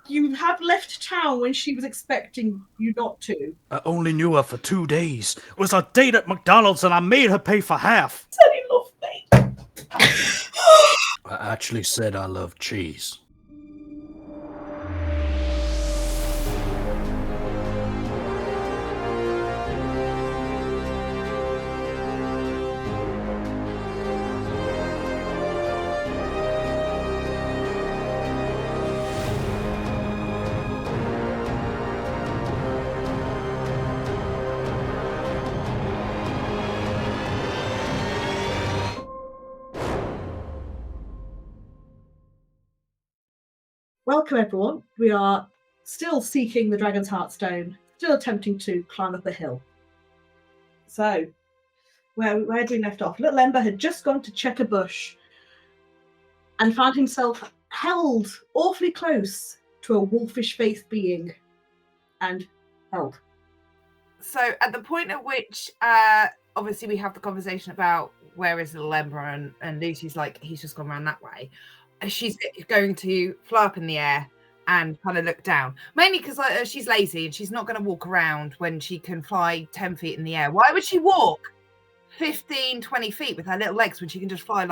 You have left town when she was expecting you not to. I only knew her for 2 days. It was a date at McDonald's and I made her pay for half. Said he loved me. I actually said I love cheese. Welcome, everyone. We are still seeking the Dragon's Heartstone, still attempting to climb up a hill. So, where had we left off? Little Ember had just gone to check a bush and found himself held awfully close to a wolfish-faced being and held. So, at the point at which, obviously, we have the conversation about where is Little Ember, and Lucy's like, he's just gone around that way. She's going to fly up in the air and kind of look down, mainly because she's lazy and she's not going to walk around when she can fly 10 feet in the air. Why would she walk 15, 20 feet with her little legs when she can just fly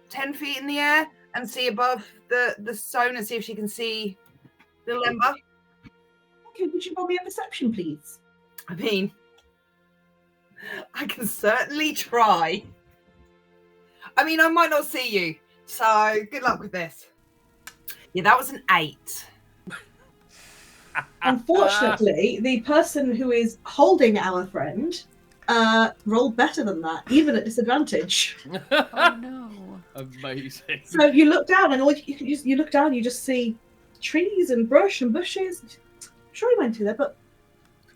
10 feet in the air and see above the stone and see if she can see Little Ember? Okay, would you roll me a perception, please? I mean, I can certainly try. I mean, I might not see you. So, good luck with this. Yeah, that was an 8. Unfortunately, the person who is holding our friend rolled better than that, even at disadvantage. Oh no! Amazing. So you look down, and you look down, you just see trees and brush and bushes. I'm sure he went through there, but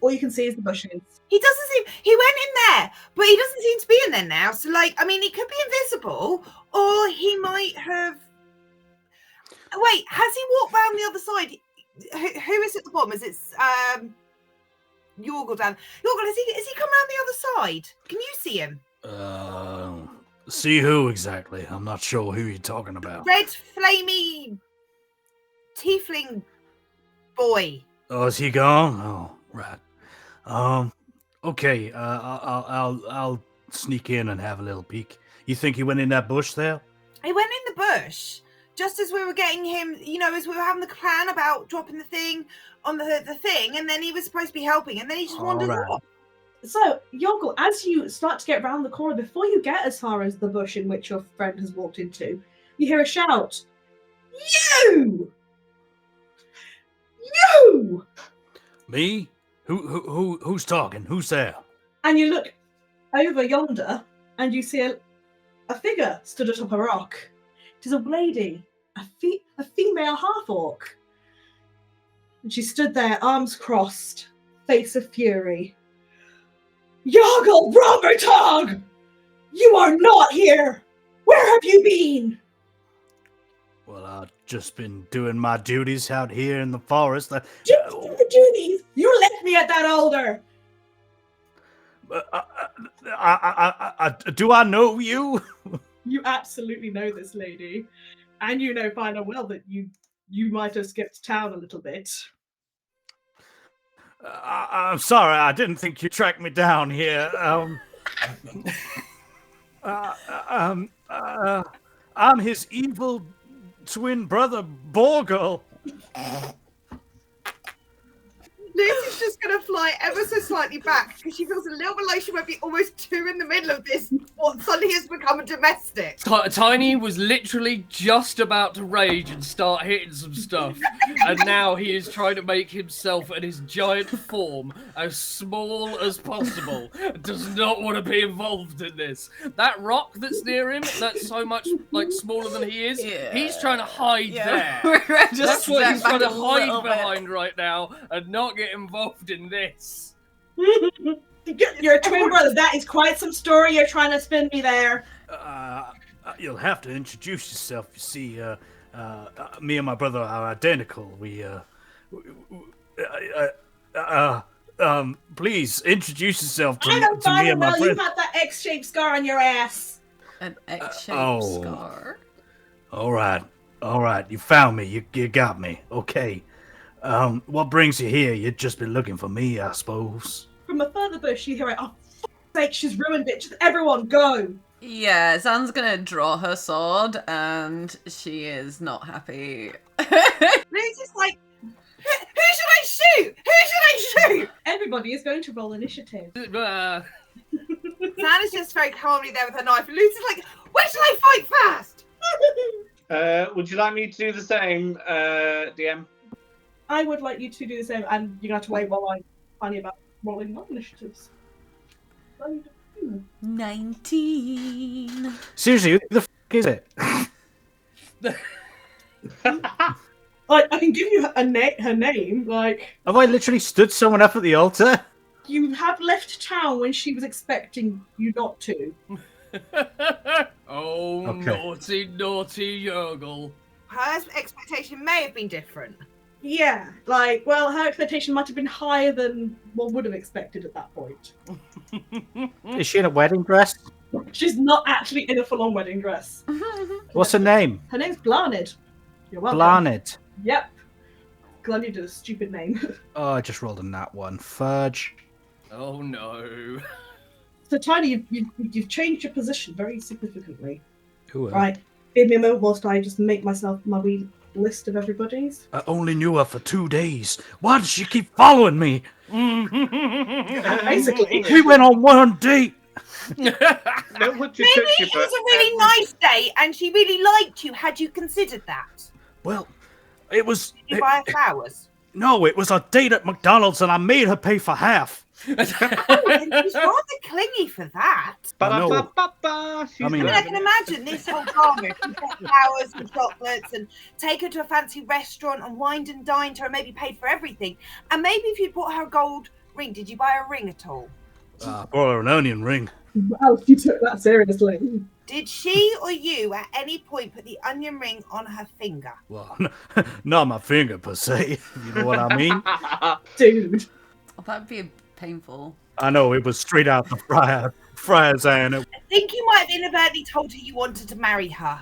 all you can see is the bushes. He went in there, but he doesn't seem to be in there now. So, he could be invisible, or he might have... Wait, has he walked round the other side? Who is at the bottom? Is it Yorgul down? Yorgul, has he come round the other side? Can you see him? See who exactly? I'm not sure who you're talking about. Red, flamey, tiefling boy. Oh, is he gone? Oh, right. Okay. I'll sneak in and have a little peek. You think he went in that bush there? He went in the bush just as we were getting him, as we were having the plan about dropping the thing on the thing, and then he was supposed to be helping, and then he just wandered off. So, Yorgul, as you start to get round the corner, before you get as far as the bush in which your friend has walked into, you hear a shout. You! You! Me? Who's talking? Who's there? And you look over yonder, and you see a figure stood atop a rock. It is a lady, a female half-orc. And she stood there, arms crossed, face of fury. Yorgul Brombertog! You are not here! Where have you been? Well, I've just been doing my duties out here in the forest. Duties? You left me at that altar! Do I know you? You absolutely know this lady. And you know fine and well that you might have skipped town a little bit. I'm sorry, I didn't think you tracked me down here. I'm his evil twin brother, Borgel. Lucy's just going to fly ever so slightly back because she feels a little bit like she might be almost too in the middle of this, what suddenly has become a domestic. Tiny was literally just about to rage and start hitting some stuff, and now he is trying to make himself and his giant form as small as possible. Does not want to be involved in this. That rock that's near him, that's so much smaller than he is, he's trying to hide there. That's what he's trying to hide behind right now and not get involved in this. Your twin brother, that is quite some story you're trying to spin me there. You'll have to introduce yourself. You see, me and my brother are identical. Please introduce yourself to me and my friend. You had that X-shaped scar on your ass. An X-shaped scar? All right. All right, you found me. You got me. Okay. What brings you here? You'd just been looking for me, I suppose. From a further bush, you hear it. Oh, for fuck's sake, she's ruined it. Just everyone go. Yeah, Zan's gonna draw her sword, and she is not happy. Lucy's like, who should I shoot? Who should I shoot? Everybody is going to roll initiative. Uh, Zan is just very calmly there with her knife, and Lucy's like, where should I fight first? Would you like me to do the same, DM? I would like you to do the same, and you're going to have to wait while I find you about rolling my initiatives. 19. Seriously, who the f*** is it? I can give you her name. Like, Have I literally stood someone up at the altar? you have left town when she was expecting you not to. oh, Okay. naughty Yurgle. Her expectation may have been different. Yeah, like, well, her expectation might have been higher than one would have expected at that point. Is she in a wedding dress? She's not actually in a full-on wedding dress. What's her name? Her name's Blarned. You're welcome. Blarned. Yep. Glad you did a stupid name. Oh, I just rolled a nat one. Fudge. Oh no. So, Tiny, you've changed your position very significantly. Who? Right. Give me a moment whilst I just make myself my wee list of everybody's. I only knew her for 2 days. Why does she keep following me? Basically. We went on one date. No one to Maybe touch you, it but was a really nice date, and she really liked you. Had you considered that? Well, it was... Did you buy her flowers? No, it was a date at McDonald's and I made her pay for half. Oh, and she's rather clingy for that. Ba-da-ba-ba-ba. I mean, I can imagine this whole drama. If you got flowers and chocolates and take her to a fancy restaurant and wined and dined her and maybe paid for everything. And maybe if you bought her a gold ring, did you buy her a ring at all? I bought her an onion ring. Wow, you took that seriously. Did she or you at any point put the onion ring on her finger? Well, not my finger per se. You know what I mean? Dude. Oh, that'd be painful. I know, it was straight out the friar's hand. I think you might have inadvertently told her you wanted to marry her.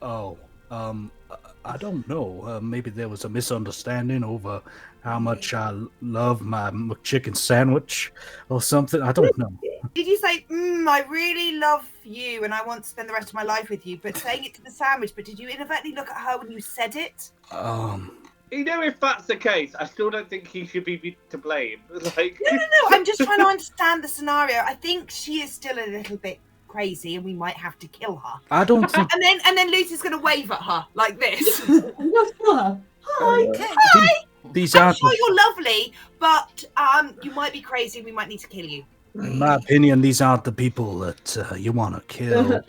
Oh, I don't know. Maybe there was a misunderstanding over how much I love my McChicken sandwich or something. I don't know. Did you say, I really love you and I want to spend the rest of my life with you, but saying it to the sandwich, but did you inadvertently look at her when you said it? You know, if that's the case, I still don't think he should be to blame. Like, No, I'm just trying to understand the scenario. I think she is still a little bit crazy and we might have to kill her. I don't think... And then Lucy's going to wave at her like this. Hi. Hi! These I'm aren't... sure you're lovely, but you might be crazy and we might need to kill you. In my opinion, these aren't the people that you want to kill.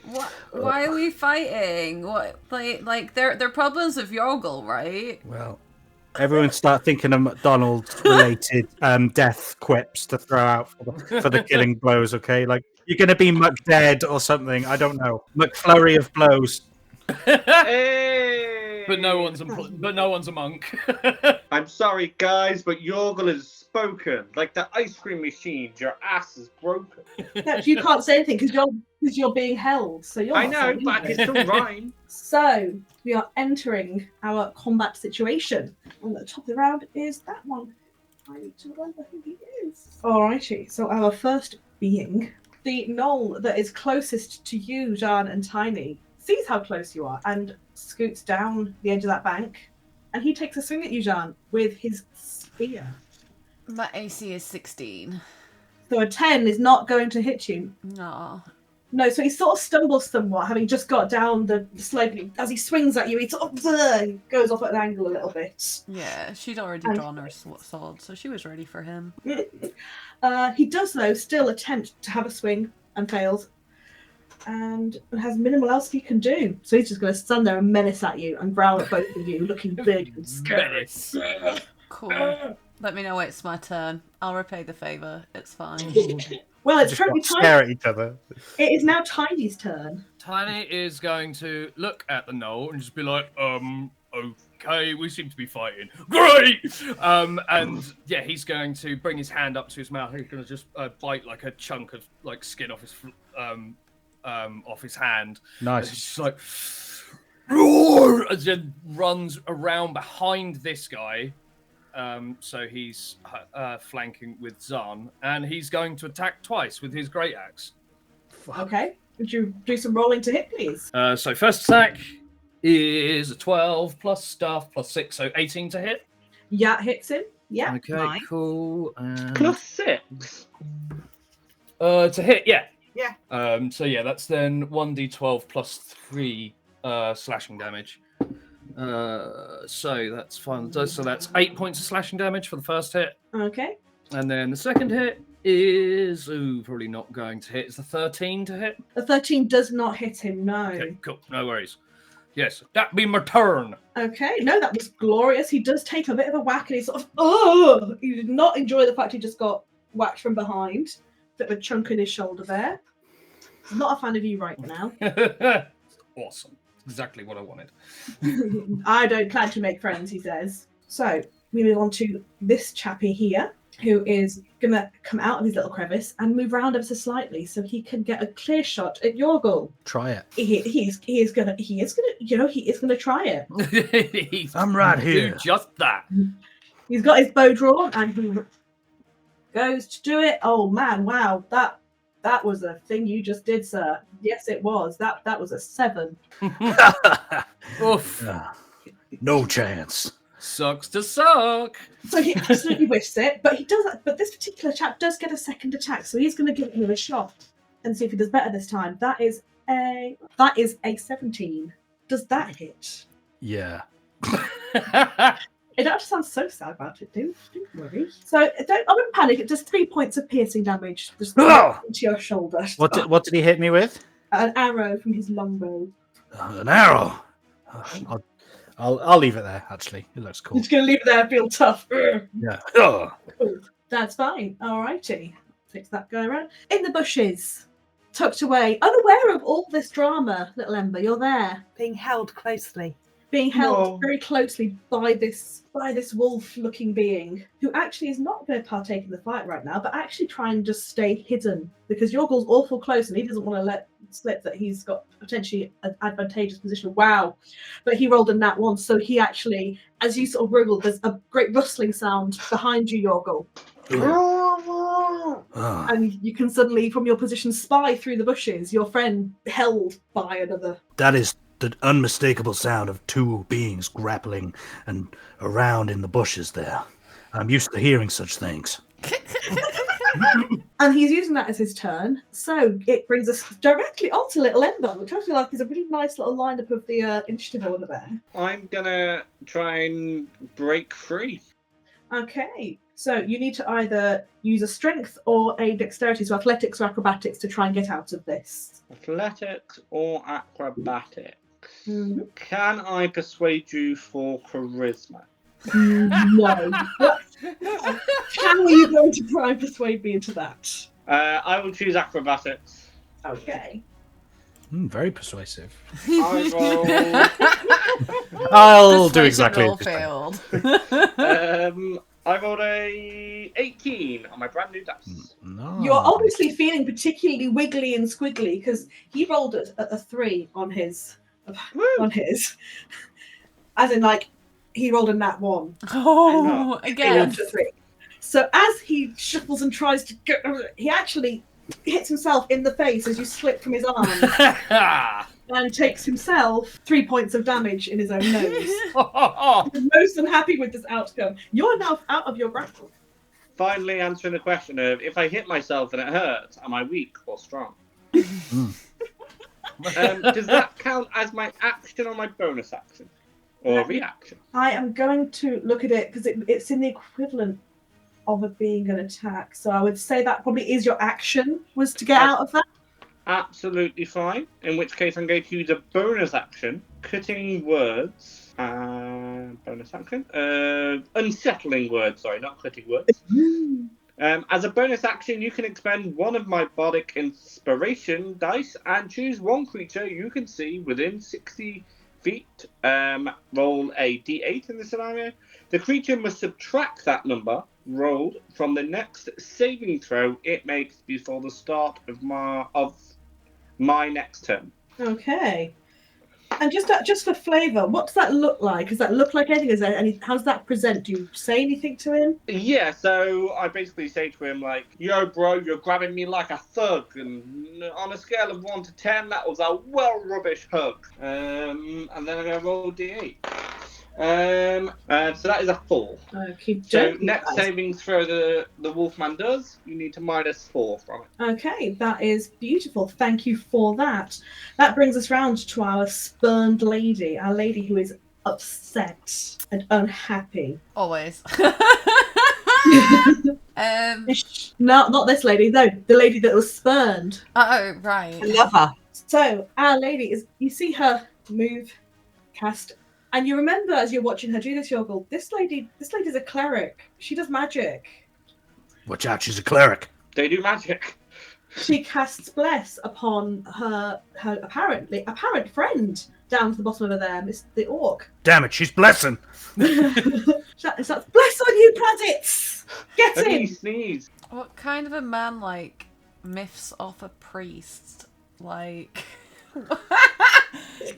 Why are we fighting? What, like they're problems of Yorgle, right? Well, everyone start thinking of McDonald's-related death quips to throw out for the killing blows. Okay, like you're gonna be McDead or something. I don't know. McFlurry of blows. hey! But no one's a monk. I'm sorry, guys, but Yorgle has spoken. Like the ice cream machine, your ass is broken. No, you can't say anything because you're being held. So you're. I not know, saying but I anything. can still rhyme. So we are entering our combat situation. And at the top of the round is that one. I need to remember who he is. Alrighty, so our first being, the knoll that is closest to you, Jan and Tiny, sees how close you are and scoots down the edge of that bank. And he takes a swing at you, Jan, with his spear. My AC is 16. So a 10 is not going to hit you. No. No, so he sort of stumbles somewhat, having just got down the slope. As he swings at you, he sort of goes off at an angle a little bit. Yeah, she'd already drawn her sword, so she was ready for him. He does, though, still attempt to have a swing and fails. And has minimal else he can do. So he's just going to stand there and menace at you and growl at both of you, looking big and scary. Cool. Let me know when it's my turn. I'll repay the favour. It's fine. Well, it's Just currently stare at each other. It is now Tiny's turn. Tiny is going to look at the knoll and just be like, okay, we seem to be fighting. Great! And yeah, he's going to bring his hand up to his mouth. He's going to just bite like a chunk of like skin off his hand. Nice. It's just like, roar as it runs around behind this guy. So he's flanking with Zahn, and he's going to attack twice with his great axe. Okay. Would you do some rolling to hit, please? So first attack is a 12 plus stuff plus 6, so 18 to hit. Yeah, hits him. Yeah. Okay, Nice. cool. And, +6. to hit, yeah. Yeah. So yeah, that's then 1d12 plus 3 slashing damage. So that's fun. So that's 8 points of slashing damage for the first hit. Okay. And then the second hit is probably not going to hit. It's the 13 to hit. The 13 does not hit him, no. Okay, cool. No worries. Yes, that be my turn. Okay, no, that was glorious. He does take a bit of a whack and he's sort of, oh! He did not enjoy the fact he just got whacked from behind. Bit of a chunk in his shoulder there. He's not a fan of you right now. Awesome. Exactly what I wanted. I don't plan to make friends, he says. So, we move on to this chappie here, who is going to come out of his little crevice and move around ever so slightly so he can get a clear shot at Yorgul. Try it. He is gonna try it. I'm right here. Do just that. He's got his bow drawn and he goes to do it. Oh man, wow, that was a thing you just did, sir. Yes, it was. That was a 7. Oof. No chance. Sucks to suck. So he absolutely whiffs it, but this particular chap does get a second attack, so he's going to give him a shot and see if he does better this time. That is a 17. Does that hit? Yeah. It actually sounds so sad about it. Don't worry. So I wouldn't panic. It does 3 points of piercing damage just into your shoulder. What did he hit me with? An arrow from his longbow. An arrow. I'll leave it there. Actually, it looks cool. He's going to leave it there and feel tough. Yeah. Cool. That's fine. Alrighty. Takes that guy around. In the bushes, tucked away, unaware of all this drama, little Ember, you're there. Being held closely. Being held No. very closely by this wolf-looking being, who actually is not going to partake in the fight right now, but actually try and just stay hidden because Yorgul's awful close and he doesn't want to let slip that he's got potentially an advantageous position. Wow! But he rolled a nat 1, so he actually, as you sort of wriggle, there's a great rustling sound behind you, Yorgul. And you can suddenly, from your position, spy through the bushes your friend held by another. That is the unmistakable sound of two beings grappling and around in the bushes there. I'm used to hearing such things. And he's using that as his turn. So it brings us directly onto Little Ember, which I feel like is a really nice little lineup of the initiative order there. I'm gonna try and break free. Okay. So you need to either use a strength or a dexterity, so athletics or acrobatics, to try and get out of this. Athletics or acrobatics? Mm-hmm. Can I persuade you for charisma? No. How are you going to try and persuade me into that? I will choose acrobatics. Okay. Very persuasive. I I'll do Persuasion exactly roll this time. failed. I rolled a 18 on my brand new dice. No. You're obviously feeling particularly wiggly and squiggly because he rolled a 3 on his. As in, like, he rolled a nat 1. Oh, He again. rolled a 3. So as he shuffles and tries to get, he actually hits himself in the face as you slip from his arm and takes himself 3 points of damage in his own nose. He's most unhappy with this outcome. You're now out of your grapple. Finally answering the question of, if I hit myself and it hurts, am I weak or strong? Does that count as my action or my bonus action? Or reaction? I am going to look at it because it's in the equivalent of it being an attack. So I would say that probably is your action, was to get out of that. Absolutely fine. In which case I'm going to use a bonus action, cutting words. Bonus action? Unsettling words, sorry, not cutting words. As a bonus action, you can expend one of my bardic inspiration dice and choose one creature you can see within 60 feet. Roll a d8 in this scenario. The creature must subtract that number rolled from the next saving throw it makes before the start of my next turn. Okay. And just for flavour, what does that look like? Does that look like anything? Is there any? How does that present? Do you say anything to him? Yeah, so I basically say to him, like, yo, bro, you're grabbing me like a thug. And on a scale of 1 to 10, that was a well rubbish hug. And then I'm going to roll D8. So that is a 4. So next saving throw the Wolfman does, you need to -4 from it. Okay, that is beautiful. Thank you for that. That brings us round to our spurned lady, our lady who is upset and unhappy. Always. No, not this lady. No, the lady that was spurned. Oh, right. I love her. So our lady is. You see her move, cast. And you remember as you're watching her do this, Yorgle, this lady's a cleric. She does magic. Watch out, she's a cleric. They do magic. She casts bless upon her apparent friend down to the bottom over there, Miss the orc. Damn it, she's blessing. That's bless on you, bandits! Get And he in! sneezed. What kind of a man, like, miffs off a priest? Like...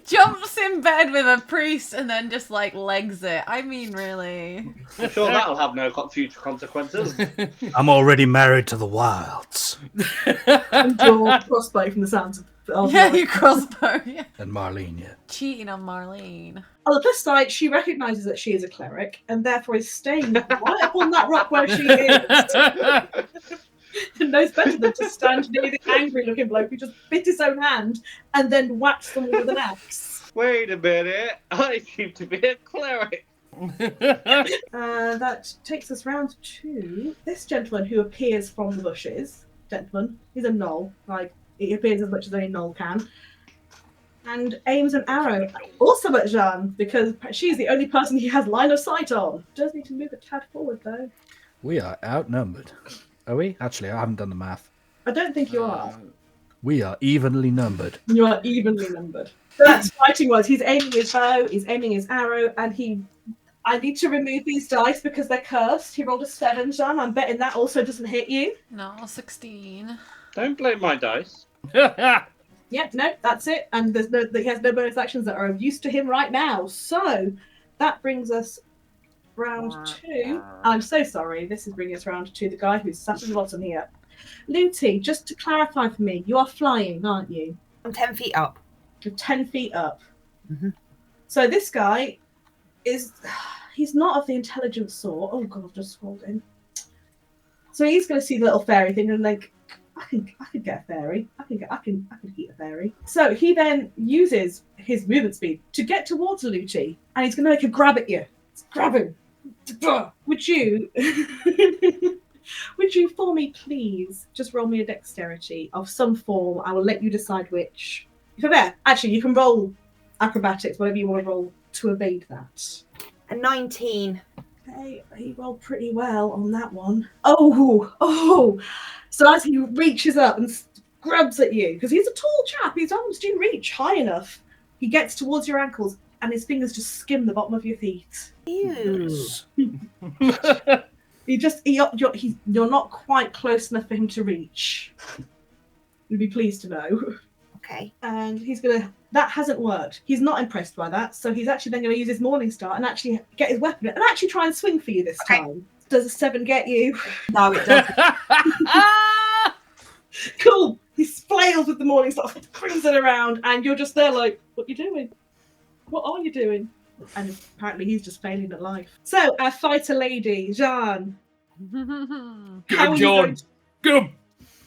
jumps in bed with a priest and then just, like, legs it. I mean, really. I'm sure that'll have no future consequences. I'm already married to the wilds. And draw crossbow from the sounds of Yeah, you crossbow, yeah. And Marlene, yeah. Cheating on Marlene. On the plus side, she recognises that she is a cleric and therefore is staying right up on that rock where she is. And knows better than to stand near the angry-looking bloke who just bit his own hand and then whacked someone with an axe. Wait a minute, I seem to be a cleric. That takes us round to this gentleman who appears from the bushes. Gentleman, he's a gnoll. Like, he appears as much as any gnoll can. And aims an arrow also at Jeanne, because she's the only person he has line of sight on. Does need to move a tad forward, though. We are outnumbered. Are we? Actually, I haven't done the math. I don't think you are. We are evenly numbered. You are evenly numbered. So that's fighting was. He's aiming his bow, he's aiming his arrow, and I need to remove these dice because they're cursed. He rolled a 7, Jean. I'm betting that also doesn't hit you. No, 16. Don't blame my dice. Yeah, no, that's it. And he has no bonus actions that are of use to him right now. So that brings us round 2. I'm so sorry. This is bringing us round to the guy who's sat at the bottom here. Luty, just to clarify for me, you are flying, aren't you? I'm 10 feet up. You're 10 feet up. Mm-hmm. So this guy he's not of the intelligent sort. Oh god, I've just scrolled in. So he's going to see the little fairy thing and like, I can get a fairy. I can eat a fairy. So he then uses his movement speed to get towards Luty, and he's going to make a grab at you. Grab him. Would you for me please just roll me a dexterity of some form? I will let you decide which. For there, actually, you can roll acrobatics, whatever you want to roll to evade that. A 19. Okay, he rolled pretty well on that one. Oh! So as he reaches up and grabs at you, because he's a tall chap, his arms do reach high enough. He gets towards your ankles, and his fingers just skim the bottom of your feet. Ew. You're not quite close enough for him to reach. You'd be pleased to know. Okay. And that hasn't worked. He's not impressed by that, so he's actually then going to use his Morning Star and actually get his weapon and actually try and swing for you this time. Does a 7 get you? No, it doesn't. Cool. He flails with the Morning Star, brings it around, and you're just there like, what are you doing? What are you doing? And apparently he's just failing at life. So, our fighter lady, Jeanne. Get him, John. Get him.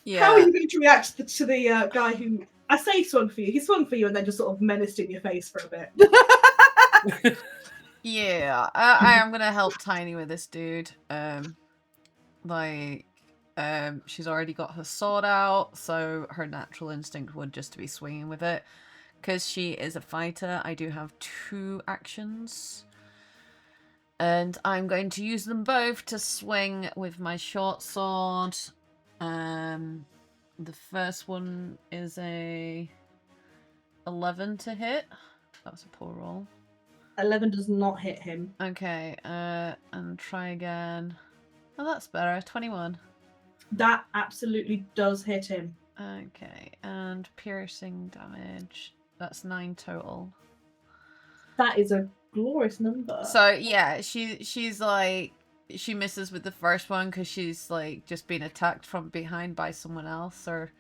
Yeah. How are you going to react to the guy who, I say swung for you, he swung for you and then just sort of menaced in your face for a bit. Yeah, I am gonna help Tiny with this dude. She's already got her sword out, so her natural instinct would just to be swinging with it. Because she is a fighter, I do have 2 actions. And I'm going to use them both to swing with my short sword. The first one is a 11 to hit. That was a poor roll. 11 does not hit him. Okay, and try again. Oh, that's better. 21. That absolutely does hit him. Okay, and piercing damage. That's 9 total. That is a glorious number. So yeah, she's like she misses with the first one because she's like just been attacked from behind by someone else or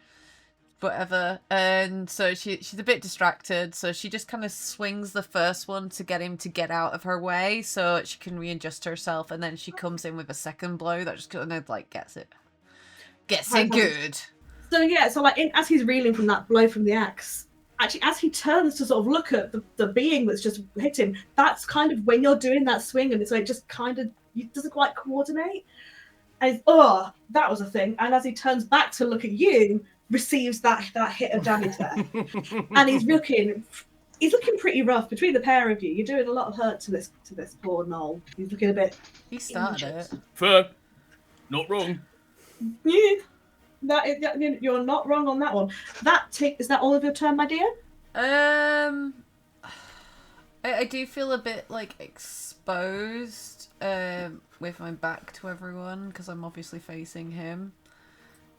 whatever, and so she's a bit distracted. So she just kind of swings the first one to get him to get out of her way so she can readjust herself, and then she comes in with a second blow that just kind of like gets it good. So yeah, so like as he's reeling from that blow from the axe, actually as he turns to sort of look at the being that's just hit him, that's kind of when you're doing that swing and it's like just kind of doesn't quite coordinate. And he's, that was a thing. And as he turns back to look at you, receives that hit of damage there. And he's looking pretty rough between the pair of you. You're doing a lot of hurt to this poor Noel. He's looking a bit. He started it. Fair. Not wrong. Yeah. You're not wrong on that one. Is that all of your turn, my dear? I do feel a bit like exposed with my back to everyone because I'm obviously facing him.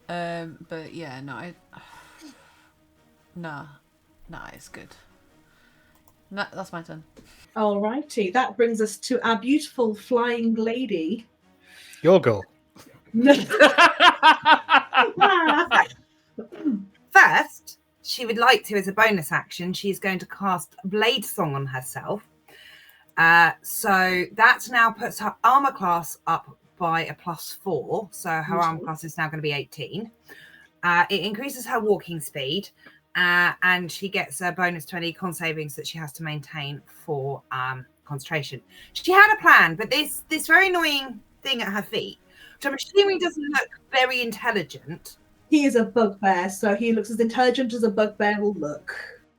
But yeah, no, nah, it's good. Nah, that's my turn. Alrighty, that brings us to our beautiful flying lady. Yorgle. First, she would like to, as a bonus action, she's going to cast Blade Song on herself. So that now puts her armor class up by a +4. So her armor class is now going to be 18. It increases her walking speed, and she gets a bonus to any con savings that she has to maintain for concentration. She had a plan, but this very annoying thing at her feet, which I'm assuming doesn't look very intelligent. He is a bugbear, so he looks as intelligent as a bugbear will look.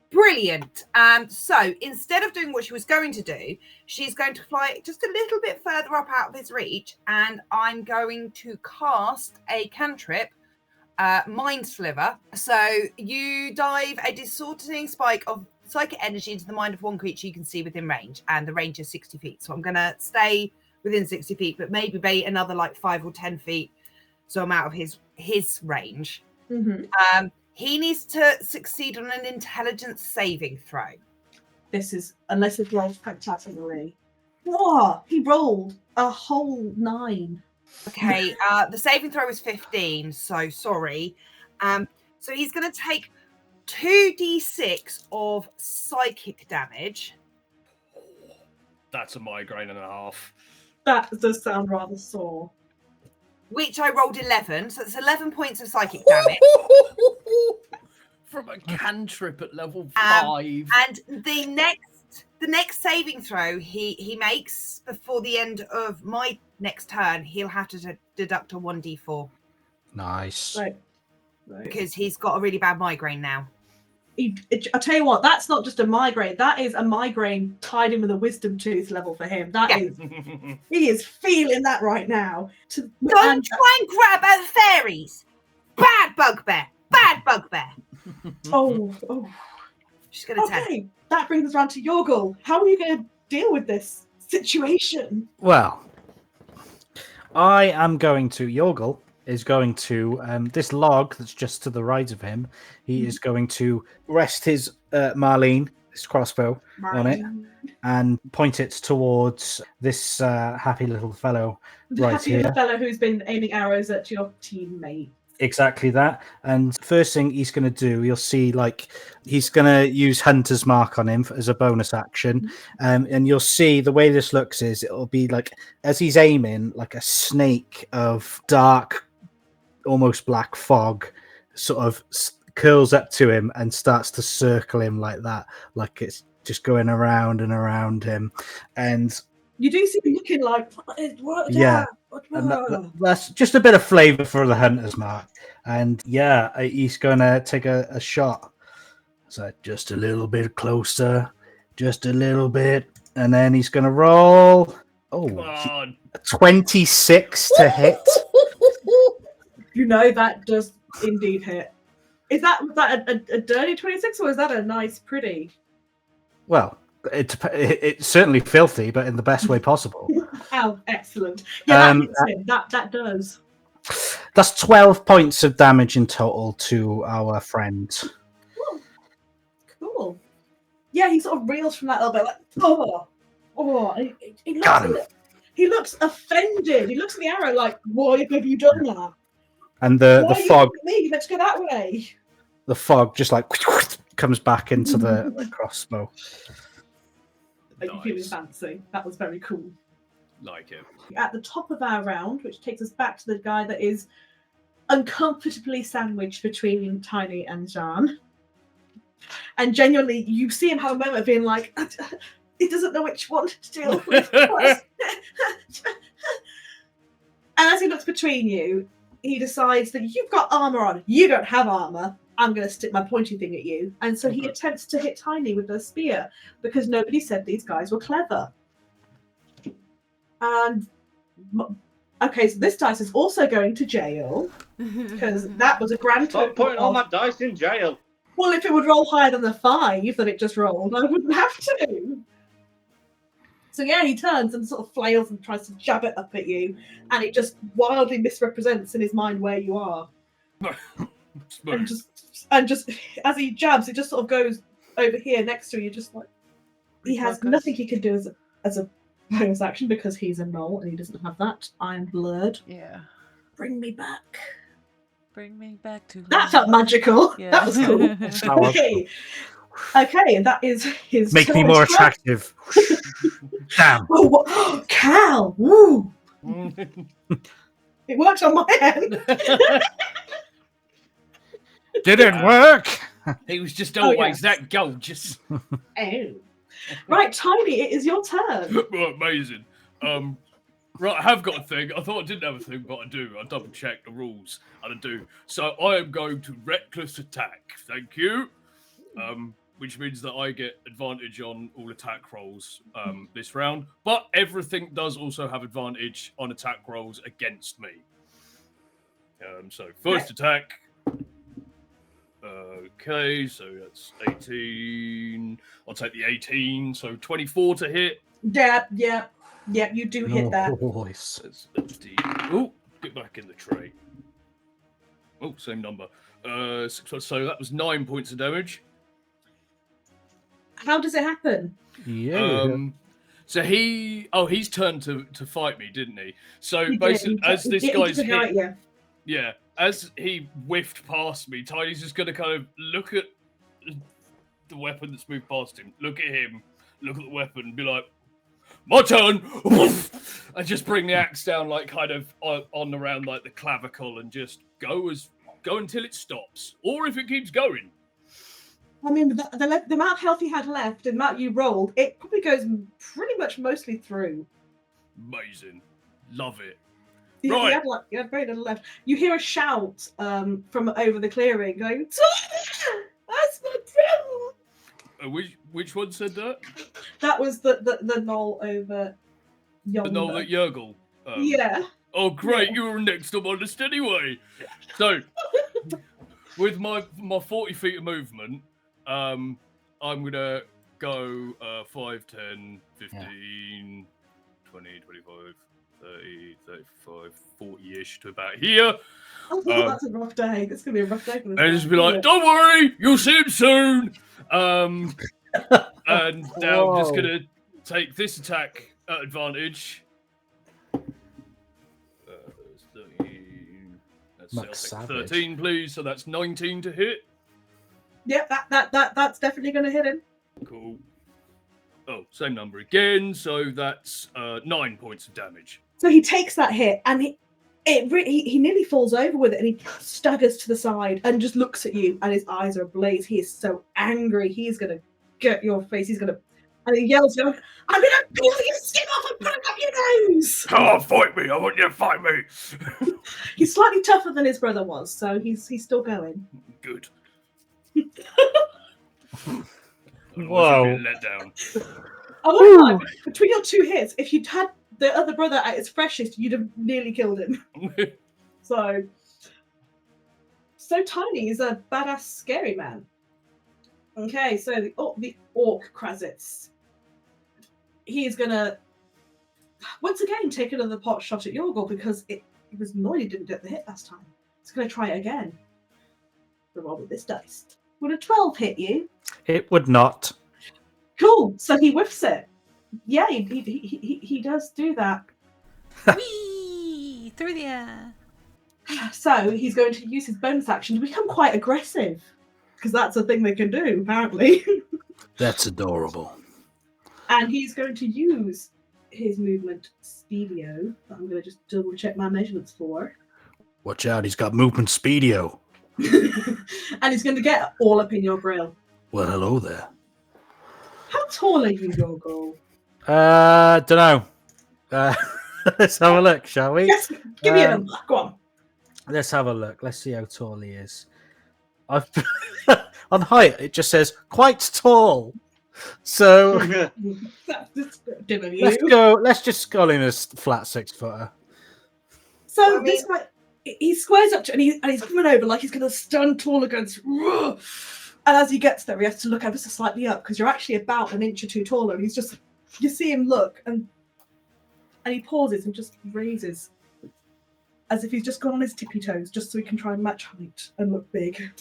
Brilliant. So instead of doing what she was going to do, she's going to fly just a little bit further up out of his reach, and I'm going to cast a cantrip, Mind Sliver. So you dive a distorting spike of psychic energy into the mind of one creature you can see within range, and the range is 60 feet. So I'm going to stay within 60 feet, but maybe bait another like 5 or 10 feet, so I'm out of his range. Mm-hmm. He needs to succeed on an intelligence saving throw. This is, unless it rolls spectacularly. Oh, he rolled a whole 9. Okay, the saving throw is 15, so sorry. So he's going to take 2d6 of psychic damage. That's a migraine and a half. That does sound rather sore. Which I rolled 11, so it's 11 points of psychic damage. From a cantrip at level 5. And the next saving throw he makes before the end of my next turn, he'll have to deduct a 1d4. Nice. Right. Because he's got a really bad migraine now. I tell you what, that's not just a migraine. That is a migraine tied in with a wisdom tooth level for him. He is feeling that right now. Don't try and grab at fairies. Bad bugbear. Bad bugbear. Oh. She's going to test. Okay, that brings us around to Yorgle. How are you going to deal with this situation? Well, I am going to Yorgle is going to this log that's just to the right of him. He is going to rest his Marlene, his crossbow, on it, and point it towards this happy little fellow Little fellow who's been aiming arrows at your teammate. Exactly that. And first thing he's going to do, you'll see, like, he's going to use Hunter's Mark on him as a bonus action. And you'll see the way this looks is it'll be like, as he's aiming, like a snake of dark, almost black fog sort of curls up to him and starts to circle him like that, like it's just going around and around him. And you do see him looking like, what? Yeah. And that's just a bit of flavour for the Hunter's Mark. And yeah, he's going to take a shot. So just a little bit closer, just a little bit. And then he's going to roll. Oh, 26 to hit. You know that does indeed hit. Was that a dirty 26 or is that a nice, pretty? Well, it's certainly filthy, but in the best way possible. Oh, excellent. Yeah, that does. That's 12 points of damage in total to our friend. Cool. Yeah, he sort of reels from that a little bit, like, oh. He looks offended. He looks at the arrow like, why have you done that? And Why the are you fog, looking at me? Let's go that way. the fog just like comes back into the crossbow. Are you feeling fancy? That was very cool. Like it. At the top of our round, which takes us back to the guy that is uncomfortably sandwiched between Tiny and Jean. And genuinely, you see him have a moment of being like, he doesn't know which one to deal with. And as he looks between you, he decides that you've got armor on. You don't have armor. I'm going to stick my pointy thing at you. And so he attempts to hit Tiny with the spear because nobody said these guys were clever. And okay, so this dice is also going to jail because that was a grand Stop total. putting all my dice in jail. Well, if it would roll higher than the 5 that it just rolled, I wouldn't have to. So yeah, he turns and sort of flails and tries to jab it up at you, and it just wildly misrepresents in his mind where you are. and just as he jabs, it just sort of goes over here next to you, just like he has nothing he can do as a bonus action because he's a gnoll and he doesn't have that. I'm blurred. Yeah. Bring me back. Bring me back to life. That felt magical. Yeah. That was cool. Okay, and that is his. Make me more attractive. Damn. Oh, Cal! Woo! It worked on my end. Didn't work. He was just always that gorgeous. Oh. Right, Tiny, it is your turn. Right, amazing. Right, I have got a thing. I thought I didn't have a thing, but I do. I double checked the rules, and I do. So I am going to reckless attack. Thank you. Which means that I get advantage on all attack rolls this round. But everything does also have advantage on attack rolls against me. So first attack. Okay, so that's 18. I'll take the 18. So 24 to hit. Yeah, you do hit that. Voice. That's the... Oh, get back in the tray. Oh, same number. So that was 9 points of damage. How does it happen? Yeah. So he's turned to fight me, didn't he? So basically, as this guy's hit, yeah, as he whiffed past me, Tiny's just gonna kind of look at the weapon that's moved past him, look at him, look at the weapon, and be like, "My turn!" and just bring the axe down, like kind of on around like the clavicle, and just go until it stops, or if it keeps going. I mean, the amount of health you had left and the amount you rolled, it probably goes pretty much mostly through. Amazing. Love it. Right. You had very little left. You hear a shout from over the clearing going, "That's my friend!" Which one said that? That was the gnoll over yonder. The gnoll at Yergel. Yeah. Oh, great. Yeah. You were next on my list anyway. So, with my 40 feet of movement, I'm going to go 5, 10, 15, 20, 25, 30, 35, 40-ish to about here. I thought that's a rough day. It's going to be a rough day for this. And just be like, "Don't worry, you'll see him soon." And now I'm just going to take this attack at advantage. 13. That's 13, please. So that's 19 to hit. Yep, that's definitely going to hit him. Cool. Oh, same number again. So that's 9 points of damage. So he takes that hit and he nearly falls over with it, and he staggers to the side and just looks at you, and his eyes are ablaze. He is so angry. He's going to get your face. And he yells, "I'm going to peel your skin off and put it up your nose!" Come on, fight me! I want you to fight me! He's slightly tougher than his brother was, so he's still going. Good. Whoa. Let down. I won't lie, between your two hits, if you'd had the other brother at its freshest, you'd have nearly killed him. So Tiny is a badass, scary man. Okay, so the orc Krazitz. He is gonna once again take another pot shot at Yorgol because it was annoyed he didn't get the hit last time. It's gonna try it again. The roll with this dice. Would a 12 hit you? It would not. Cool. So he whiffs it. Yeah, he does do that. Whee! Through the air. So he's going to use his bonus action to become quite aggressive. Because that's a thing they can do, apparently. That's adorable. And he's going to use his movement speedio, that I'm going to just double check my measurements for. Watch out, he's got movement speedio. And he's going to get all up in your grill. Well, hello there. How tall are you, Yorgo? Dunno. Let's have a look, shall we? Yes, give me a number. Go on. Let's have a look. Let's see how tall he is. I've on height, it just says quite tall. So That's descriptive of you. let's go. Let's just go in a flat 6 footer. So I mean- this guy, he squares up to, and he's coming over like he's going to stun tall against. And as he gets there, he has to look ever so slightly up because you're actually about an inch or two taller. And he's just, you see him look, and he pauses and just raises, as if he's just gone on his tippy toes, just so he can try and match height and look big.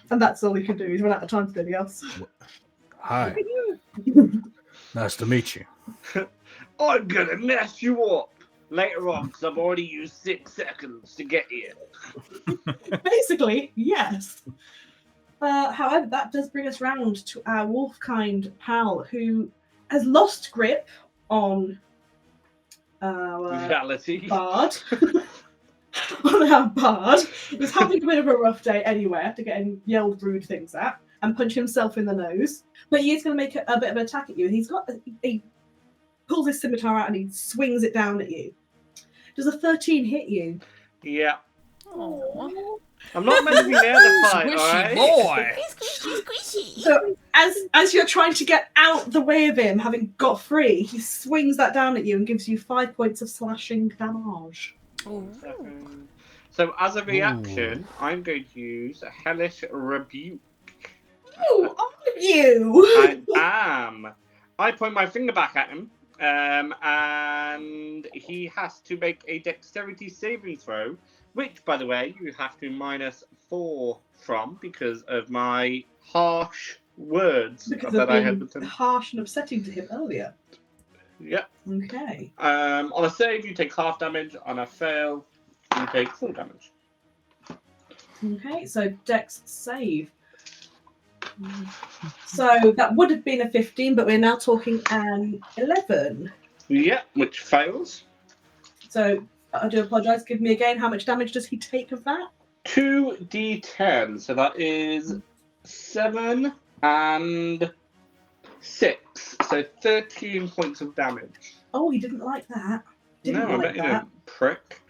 And that's all he can do. He's run out of time to do anything else. Hi, nice to meet you. I'm gonna mess you up later on because I've already used 6 seconds to get here. Basically, yes. However, that does bring us round to our wolf-kind pal who has lost grip on our Reality. bard. On our bard. He's having a bit of a rough day anyway after getting yelled rude things at and punch himself in the nose. But he is going to make a bit of an attack at you. He pulls his scimitar out and he swings it down at you. Does a 13 hit you? Yeah. Aww. I'm not meant to be near the fight, Squishy alright? boy. So as you're trying to get out the way of him, having got free, he swings that down at you and gives you 5 points of slashing damage. So as a reaction, I'm going to use a hellish rebuke. Who are you? I am. I point my finger back at him, and he has to make a dexterity saving throw, which, by the way, you have to -4 from because of my harsh words Because that of I had being with him. harsh and upsetting to him earlier. Yep. Okay. On a save, you take half damage. On a fail, you take full damage. Okay, so Dex save. So that would have been a 15, but we're now talking an 11. Yep, which fails. So I do apologise. Give me again. How much damage does he take of that? 2d10, so that is 7 and 6, so 13 points of damage. Oh, he didn't like that. Didn't No, I like bet you that. don't, prick.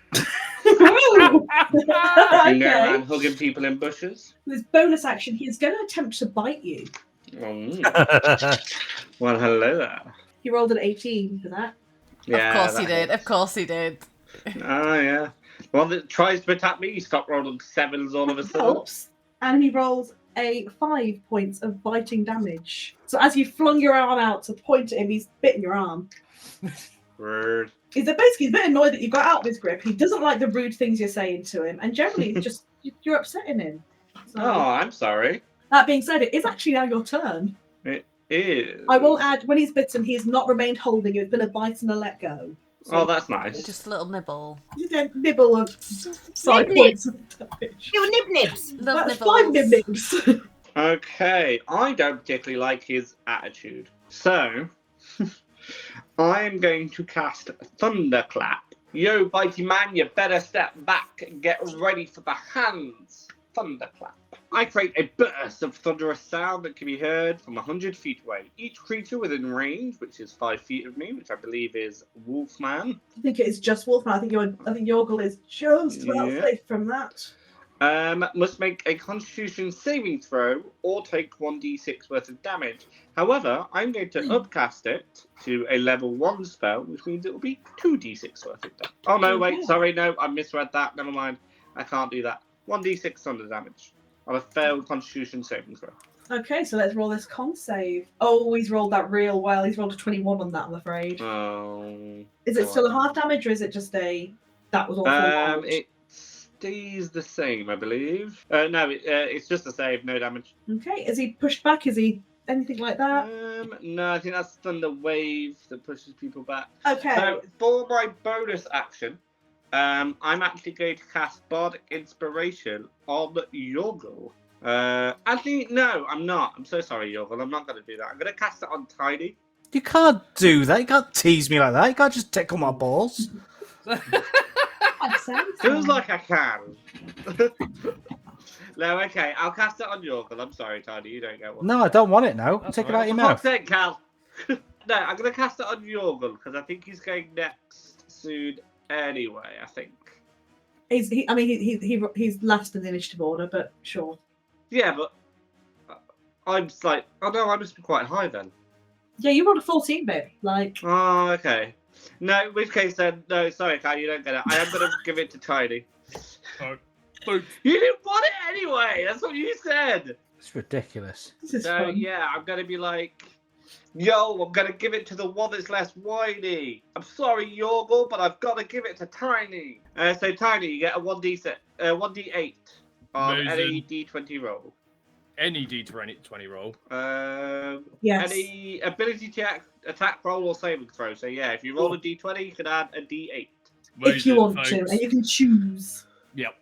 Ooh. You go Okay. around hugging people in bushes. With his bonus action, he is going to attempt to bite you. Well, hello there. He rolled an 18 for that. Yeah, Of course he that did. hits. Of course he did. Oh, yeah. One that tries to attack me, stop rolling 7s all of a sudden. Helps. And he rolls a 5 points of biting damage. So as you flung your arm out to point at him, he's bitten your arm. Rude. He's basically a bit annoyed that you got out of his grip. He doesn't like the rude things you're saying to him, and generally, it's just you're upsetting him. So, Oh, I'm sorry. that being said, it is actually now your turn. It is. I will add, when he's bitten, he has not remained holding you. It's been a bite and a let go. Oh, that's nice. Just a little nibble. Just a nibble of 5 Nib, points of damage. You nib nibs. Little That's nibbles. 5 nibs. Okay, I don't particularly like his attitude. So, I'm going to cast Thunderclap. Yo, bitey man, you better step back and get ready for the hands. Thunderclap. I create a burst of thunderous sound that can be heard from 100 feet away. Each creature within range, which is 5 feet of me, which I believe is Wolfman, I think it is just Wolfman. I think Yorgle is just well Yeah. safe from that. must make a Constitution saving throw or take 1d6 worth of damage. However, I'm going to upcast it to a level 1 spell, which means it will be 2d6 worth of damage. Oh no, wait, sorry, no, I misread that. Never mind. I can't do that. 1d6 thunder damage on a failed Constitution saving throw. Okay, so let's roll this con save. Oh, he's rolled that real well. He's rolled a 21 on that, I'm afraid. Oh. Is it still a half damage, or is it just a that was all full damage? It stays the same, I believe. No, it's just a save, no damage. Okay, is he pushed back? Is he Anything like that? No, I think that's Thunder Wave that pushes people back. Okay. So for my bonus action, I'm actually going to cast Bardic Inspiration on Yorgle. Actually, no, I'm not. I'm so sorry, Yorgle. I'm not going to do that. I'm going to cast it on Tiny. You can't do that. You can't tease me like that. You can't just tickle my balls. Feels like I can. No, okay. I'll cast it on Yorgle. I'm sorry, Tiny. You don't get one. No, I don't want it now. That's Take it all out your For mouth. fuck's sake, Cal. No, I'm going to cast it on Yorgle because I think he's going next soon anyway, I think. He's last in the initiative order, but sure. Yeah, but I'm like, oh no, I must be quite high then. Yeah, you rolled a 14, baby. Like, Oh, okay. No, in which case then, no, sorry, Cal, you don't get it. I am going to give it to Tiny. Boom. You didn't want it anyway. That's what you said. It's ridiculous. this is So fun. yeah, I'm going to be like, yo, I'm going to give it to the one that's less whiny. I'm sorry, Yorgle, but I've got to give it to Tiny. So Tiny, you get a 1d8 on any Amazing. d20 roll. Any D20 roll. Yes. Any ability to attack, roll, or saving throw. So yeah, if you roll a d20, you can add a d8 If you Amazing, want to, thanks. and you can choose. Yep.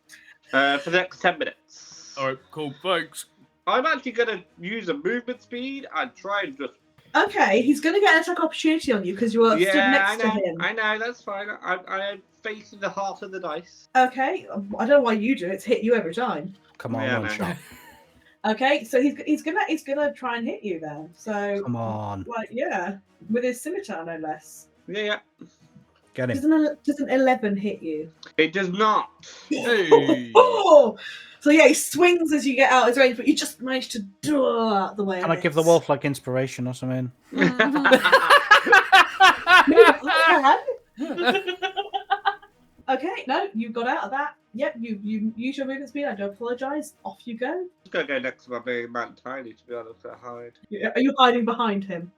for the next 10 minutes. All right, cool. Thanks. I'm actually going to use a movement speed and try and just... Okay, he's going to get an attack opportunity on you because you are stood next to him. I know, that's fine. I'm facing the heart of the dice. Okay, I don't know why you do it. It's hit you every time. Come on, Yeah, one man. shot. Okay, so he's gonna try and hit you then. So Come on. like yeah, with his scimitar no less. Yeah. Get him. Does an 11 hit you? It does not. Hey. Oh! So yeah, he swings as you get out of his range, but you just manage to duel out the way. Can I give the wolf like inspiration or something? Okay, no, you got out of that. Yep, you use your movement speed. I do apologise. Off you go. I'm just going to go next to my big man Tiny, to be honest, to hide. Are you hiding behind him?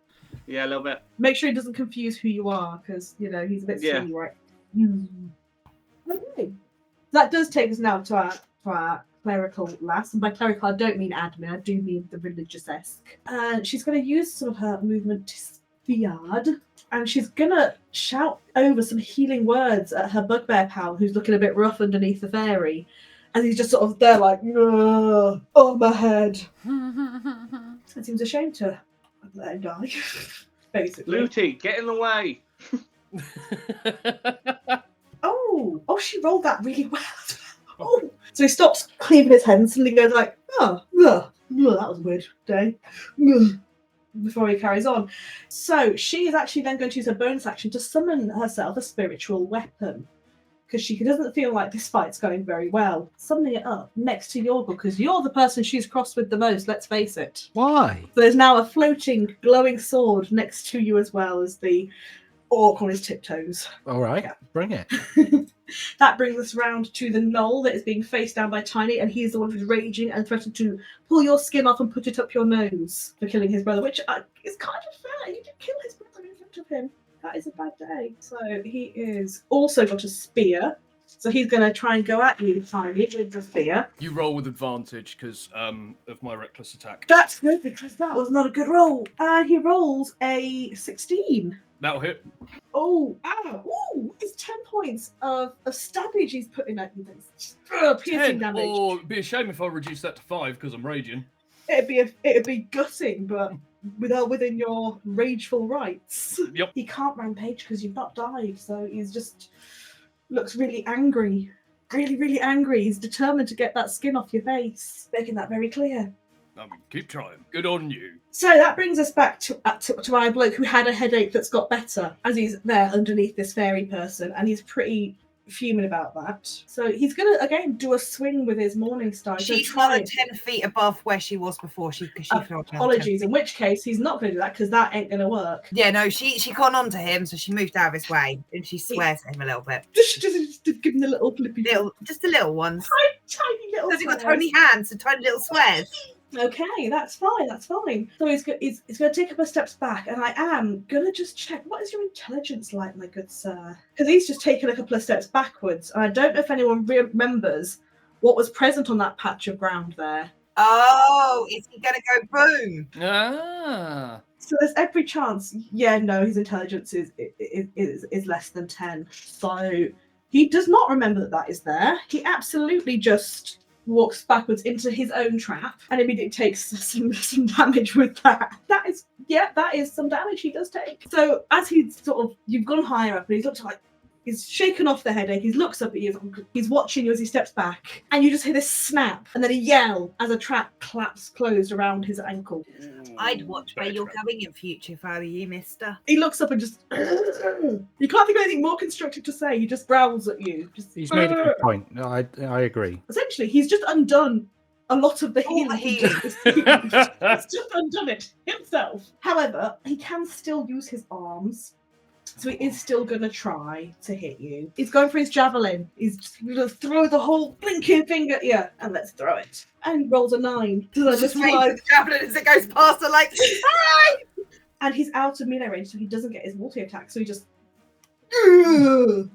Yeah, a little bit. Make sure he doesn't confuse who you are, because he's a bit Yeah. silly, right? Okay, that does take us now to our clerical lass, and by clerical I don't mean admin. I do mean the religious-esque. She's going to use some of her movement to speed, and she's going to shout over some healing words at her bugbear pal, who's looking a bit rough underneath the fairy, and he's just sort of there like, oh my head. It seems a shame to let him die, basically. Looty, get in the way. Oh, she rolled that really well. Oh, so he stops cleaving his head and suddenly goes like, that was a weird day. Before he carries on. So she is actually then going to use her bonus action to summon herself a spiritual weapon. Because she doesn't feel like this fight's going very well. Summoning it up next to Yorgle, because you're the person she's crossed with the most, let's face it. Why? So there's now a floating, glowing sword next to you as well as the orc on his tiptoes. All right, Yeah. bring it. That brings us round to the gnoll that is being faced down by Tiny, and he's the one who's raging and threatened to pull your skin off and put it up your nose for killing his brother, which is kind of fair. You did kill his brother in front of him. That is a bad day. So he is also got a spear. So he's going to try and go at you, Tiny, with the spear. You roll with advantage because of my reckless attack. That's good, because that was not a good roll. And he rolls a 16. That'll hit. Oh, ow. Ooh, it's 10 points of stabbage he's putting at you. Piercing 10, damage. or it'd be a shame if I reduced that to 5 because I'm raging. It'd be gutting, but within your rageful rights. Yep. He can't rampage because you've not died, so he's just looks really angry. Really, really angry. He's determined to get that skin off your face, making that very clear. I mean, keep trying. Good on you. So that brings us back to our bloke who had a headache that's got better, as he's there underneath this fairy person, and he's pretty fuming about that. So he's going to, again, do a swing with his morning star. She's not 10 feet above where she was before. She fell down 10 Apologies, feet. in which case he's not going to do that because that ain't going to work. Yeah, no, she caught on to him, so she moved out of his way and she swears at him a little bit. Just give him the little flippy. Just the little ones. Tiny little. Because he's got swears. tiny hands, so tiny little swears. Okay, that's fine. So he's going to take a couple of steps back, and I am going to just check, what is your intelligence like, my good sir? Because he's just taken a couple of steps backwards, and I don't know if anyone remembers what was present on that patch of ground there. Oh, is he going to go boom? Ah. So there's every chance. Yeah, no, his intelligence is less than 10. So he does not remember that is there. He absolutely just walks backwards into his own trap and immediately takes some damage with that. That is some damage he does take. So as he's you've gone higher up and he's looked like he's shaken off the headache. He looks up at you. He's watching you as he steps back, and you just hear this snap and then a yell as a trap claps closed around his ankle. I'd watch where you're going in future if I were you, mister. He looks up and just. You can't think of anything more constructive to say. He just growls at you. He's made a good point. No, I agree. Essentially, he's just undone a lot of the All the healing. He's healing. just undone it himself. However, he can still use his arms. So he is still going to try to hit you. He's going for his javelin. He's just going to throw the whole blinking thing at you. And let's throw it. And he rolls a 9. Does that Just wait for the javelin as it goes past her, like, hi! And he's out of melee range, so he doesn't get his multi-attack. So he just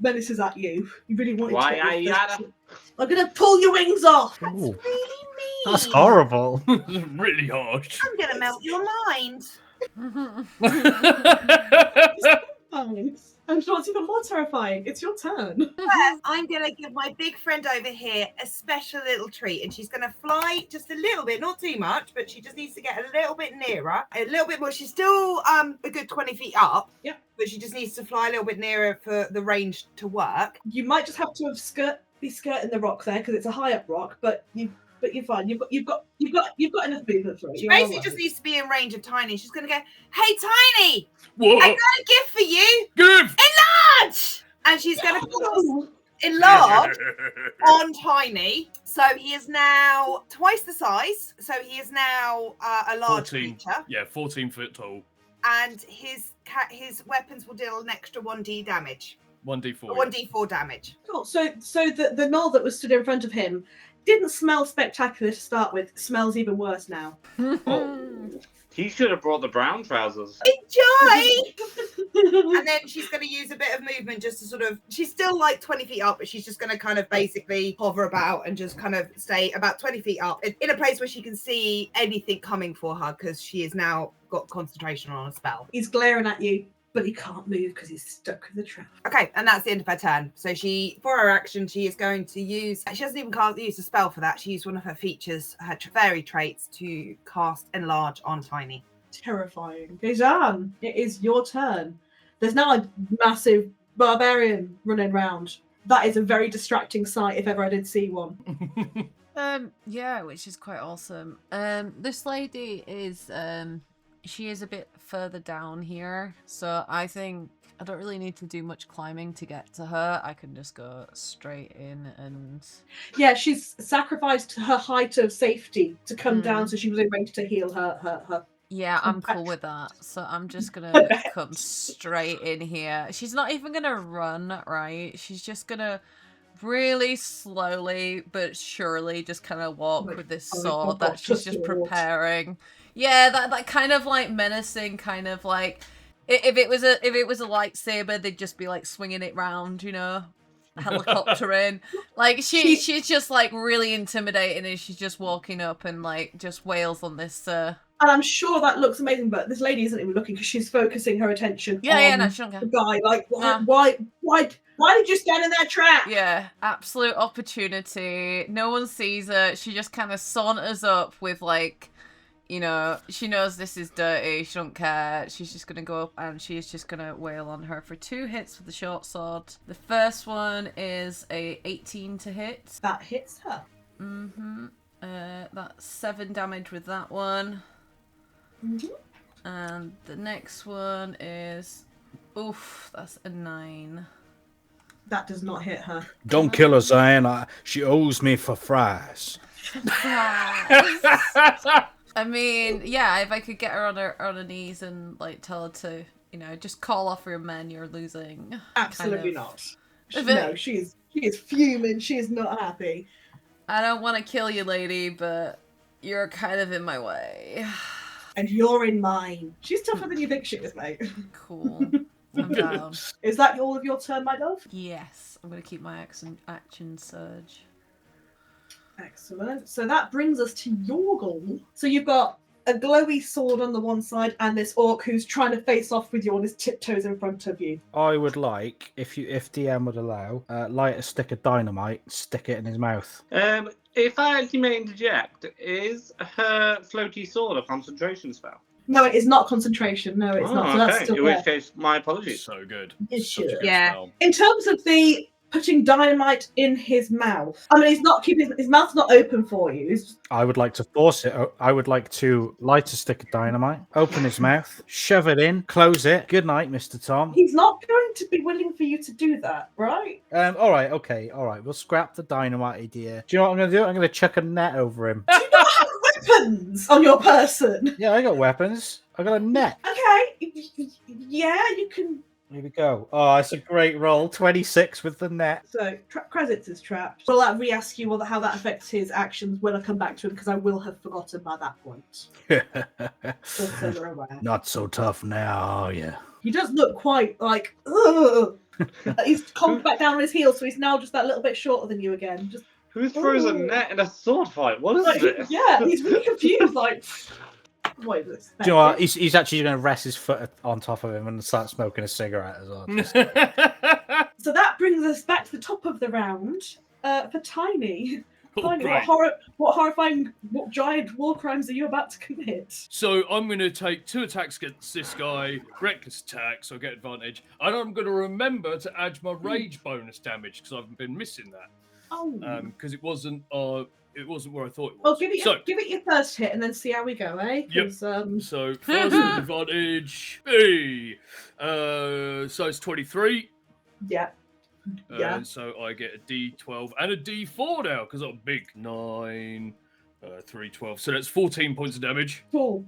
menaces at you. You really want Why to I yada? I'm going to pull your wings off. That's Ooh. really mean. That's horrible. Really harsh. I'm going to melt your mind. Fine. And what's even more terrifying, it's your turn. I'm going to give my big friend over here a special little treat, and she's going to fly just a little bit, not too much, but she just needs to get a little bit nearer, a little bit more. She's still a good 20 feet up, Yep. But she just needs to fly a little bit nearer for the range to work. You might just have to be skirting the rock there because it's a high up rock, but you're fine. You've got enough movement for it. She basically just needs to be in range of Tiny. She's going to go, hey, Tiny, What? I got a gift for you. Give! Enlarge! And she's going to enlarge on Tiny. So he is now twice the size. So he is now a large 14. creature. Yeah, 14 foot tall. And his weapons will deal an extra 1d damage. 1d4. 1d4 damage. Cool. So the knoll that was stood in front of him didn't smell spectacular to start with. Smells even worse now. He should have brought the brown trousers. Enjoy! And then she's going to use a bit of movement just to sort of... She's still like 20 feet up, but she's just going to kind of basically hover about and just kind of stay about 20 feet up in a place where she can see anything coming for her because she has now got concentration on a spell. He's glaring at you, but he can't move because he's stuck with the trap. Okay, and that's the end of her turn. So for her action, she is going to use... She doesn't even use a spell for that. She used one of her features, her fairy traits, to cast Enlarge on Tiny. Terrifying. Gajan, it is your turn. There's now a massive barbarian running around. That is a very distracting sight if ever I did see one. Yeah, which is quite awesome. This lady is she is a bit further down here, so I think I don't really need to do much climbing to get to her. I can just go straight in and... Yeah, she's sacrificed her height of safety to come down so she was in range to heal her. Yeah, I'm cool with that. So I'm just gonna come straight in here. She's not even gonna run, right? She's just gonna really slowly but surely just kind of walk with this sword that she's just preparing. Yeah, that kind of like menacing, kind of like if it was a lightsaber, they'd just be like swinging it round, you know, helicoptering. Like she's just like really intimidating, and she's just walking up and like just wails on this. And I'm sure that looks amazing, but this lady isn't even looking because she's focusing her attention on no, she don't care. the guy. Like, why did you stand in that trap? Yeah, absolute opportunity. No one sees her. She just kind of saunters up with like, you know, she knows this is dirty. She don't care. She's just going to go up and she's just going to wail on her for 2 hits with the short sword. The first one is a 18 to hit. That hits her. Mm-hmm. That's 7 damage with that one. Mm-hmm. And the next one is... Oof, that's a 9. That does not hit her. Don't kill her, Zion. She owes me for fries. I mean, yeah, if I could get her on her knees and like tell her to, you know, just call off your men, you're losing. Absolutely kind of. not. No, she is fuming. She is not happy. I don't want to kill you, lady, but you're kind of in my way. And you're in mine. She's tougher than you think she is, mate. Cool. I'm down. Is that all of your turn, my love? Yes, I'm gonna keep my action surge. Excellent. So that brings us to Yorgul. So you've got a glowy sword on the one side and this orc who's trying to face off with you on his tiptoes in front of you. I would like, if DM would allow, light a stick of dynamite, stick it in his mouth. If I actually may interject, is her floaty sword a concentration spell? No, it is not concentration. No, it's not. So that's Okay. still In there. which case, my apologies. So good. You Such a should. good Yeah. spell. In terms of the putting dynamite in his mouth, I mean, he's not keeping his mouth's not open for you. He's I would like to force it. I would like to light a stick of dynamite, open his mouth, shove it in, close it. Good night, Mr. Tom. he's not going to be willing for you to do that, right? All right, okay, all right. We'll scrap the dynamite idea. Do you know what I'm going to do? I'm going to chuck a net over him. Do you not have weapons on your person? Yeah, I got weapons. I got a net. Okay, yeah, you can. Here we go. Oh, it's a great roll. 26 with the net. So Krazitz is trapped. Will I re-ask you how that affects his actions when I come back to him? Because I will have forgotten by that point. Just so you're aware. Not so tough now, are you? He does look quite like, ugh. He's conked back down on his heels, so he's now just that little bit shorter than you again. Just Who throws a net in a sword fight? What is like, this? yeah, he's really confused. Like, what is this? Do you know what? He's actually going to rest his foot on top of him and start smoking a cigarette as well. So that brings us back to the top of the round for Tiny. Oh, Tiny, great. what horrifying, what giant war crimes are you about to commit? So I'm going to take 2 attacks against this guy, reckless attack, so I get advantage, and I'm going to remember to add my rage bonus damage because I've been missing that Oh. because it wasn't where I thought it was. Well, give it so, your first hit and then see how we go, eh? 'Cause, So first advantage, B. So it's 23. yeah. Yeah. So I get a D12 and a D4 now because I'm big. 9, 3, 12. So that's 14 points of damage. Cool.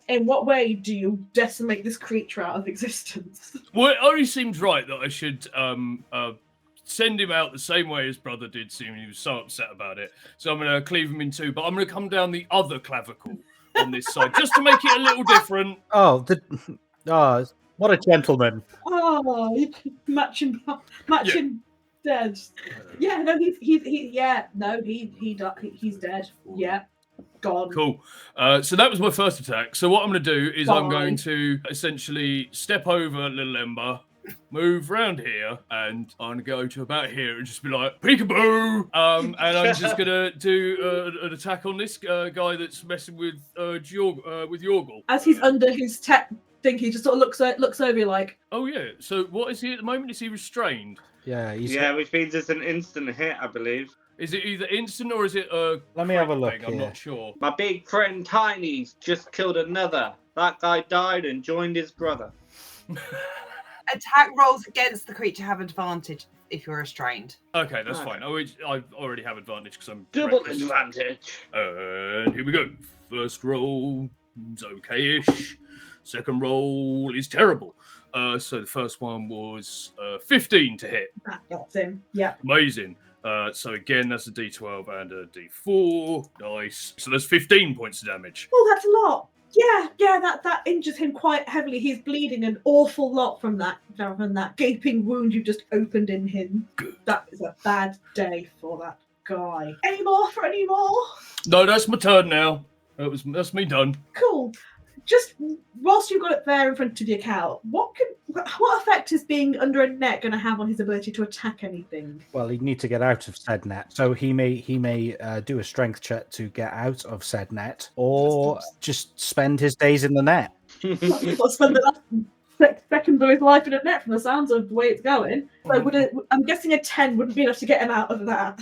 In what way do you decimate this creature out of existence? Well, it only seems right that I should send him out the same way his brother did, seeing he was so upset about it. So I'm going to cleave him in 2, but I'm going to come down the other clavicle on this side just to make it a little different. Oh, what a gentleman. Oh, matching dead. Yeah, no, he's dead. Yeah, gone. Cool. So that was my first attack. So what I'm going to do is I'm going Fine. to essentially step over Little Ember, move round here, and I'm going to go to about here and just be like, peekaboo! And I'm just going to do an attack on this guy that's messing with Yorgul. As he's under his tech thing, he just sort of looks over you like, Oh, yeah. So what is he at the moment? Is he restrained? Yeah, Yeah, which means it's an instant hit, I believe. Is it either instant or is it a Let me have a look thing? I'm here. not sure. My big friend Tiny's just killed another. That guy died and joined his brother. Attack rolls against the creature have advantage if you're restrained. Okay, that's Okay. fine. I already have advantage because I'm Double reckless. advantage. And here we go. First roll is okay-ish. Second roll is terrible. So the first one was 15 to hit. that gets him. Yeah. Amazing. So again, that's a D12 and a D4. Nice. So there's 15 points of damage. Oh, that's a lot. Yeah, that injures him quite heavily. He's bleeding an awful lot from that gaping wound you just opened in him. Good. That is a bad day for that guy. Any more? No, that's my turn now. That's me done. Cool. Just whilst you've got it there in front of your cow, what effect is being under a net going to have on his ability to attack anything? Well, he'd need to get out of said net, so he may do a strength check to get out of said net, or just spend his days in the net. Or spend the last seconds of his life in a net, from the sounds of the way it's going. So I'm guessing a 10 wouldn't be enough to get him out of that.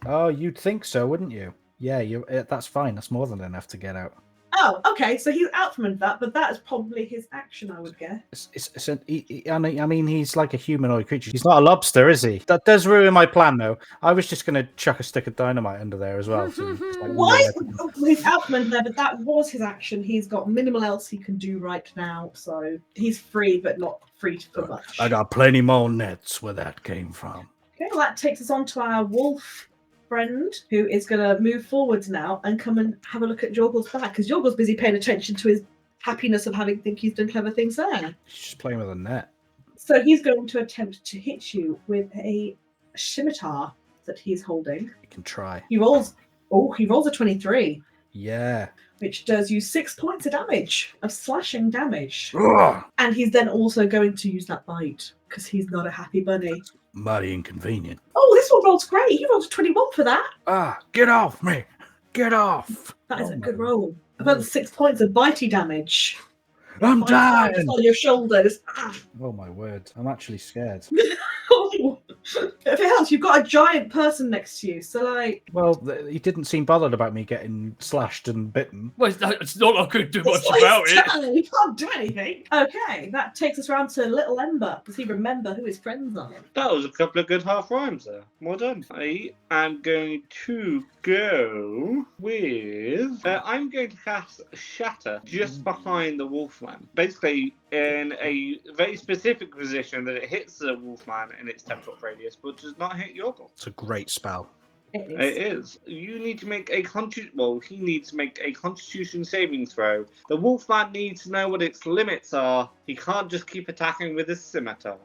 Oh, you'd think so, wouldn't you? Yeah, that's fine. That's more than enough to get out. Oh, okay. So he's out from that, but that is probably his action, I would guess. I mean, he's like a humanoid creature. He's not a lobster, is he? That does ruin my plan, though. I was just going to chuck a stick of dynamite under there as well. Why? He's out from there, but that was his action. He's got minimal else he can do right now, so he's free, but not free for much. I got plenty more nets where that came from. Okay, well, that takes us on to our wolf friend, who is going to move forwards now and come and have a look at Jorgul's back, because Jorgul's busy paying attention to his happiness of think he's done clever things there. He's just playing with a net. So he's going to attempt to hit you with a scimitar. that he's holding. You can try. He rolls a 23, Yeah. which does you 6 points of damage, of slashing damage. Ugh. And he's then also going to use that bite, because he's not a happy bunny. Mighty inconvenient. Oh, this one rolls great. He rolls a 21 for that. Ah, get off me! Get off! That is Oh a good my- roll. About 6 points of bitey damage. I'm Just dying! on your shoulders. Oh my word, I'm actually scared. If it helps, you've got a giant person next to you, so like... Well, he didn't seem bothered about me getting slashed and bitten. Well, it's not like I could do much It's not about his it. turn, he can't do anything. Okay, that takes us round to Little Ember. Does he remember who his friends are? That was a couple of good half rhymes there. Well done. I am going to go with. I'm going to cast Shatter just behind the Wolfman. Basically, in a very specific position that it hits the Wolfman in its 10-foot radius, but does not hit Yorgle. It's a great spell. It is. It is. You need to make a he needs to make a Constitution saving throw. The Wolfman needs to know what its limits are. He can't just keep attacking with his scimitar.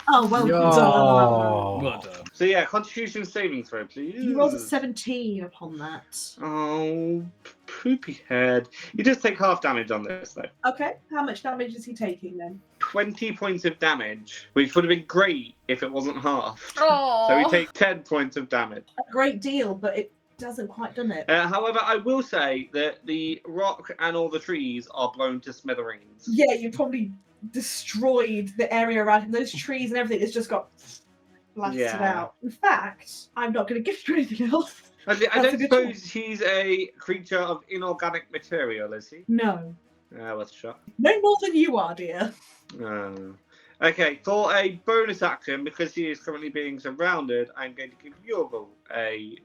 Oh, well Yo. done. Well done. So yeah, Constitution saving throw, please. He rolls a 17 upon that. Oh, poopy head. You just take half damage on this, though. Okay, how much damage is he taking then? 20 points of damage, which would have been great if it wasn't half. Oh. So we take 10 points of damage. A great deal, but it doesn't quite done it. However, I will say that the rock and all the trees are blown to smithereens. Yeah, you probably destroyed the area around him. Those trees and everything, it's just got blasted Yeah. out. In fact, I'm not going to give you anything else. I That's a don't good suppose he's a creature of inorganic material, is he? No. What's a shot? No more than you are, dear. Okay, for a bonus action, because he is currently being surrounded, I'm going to give Yorgle a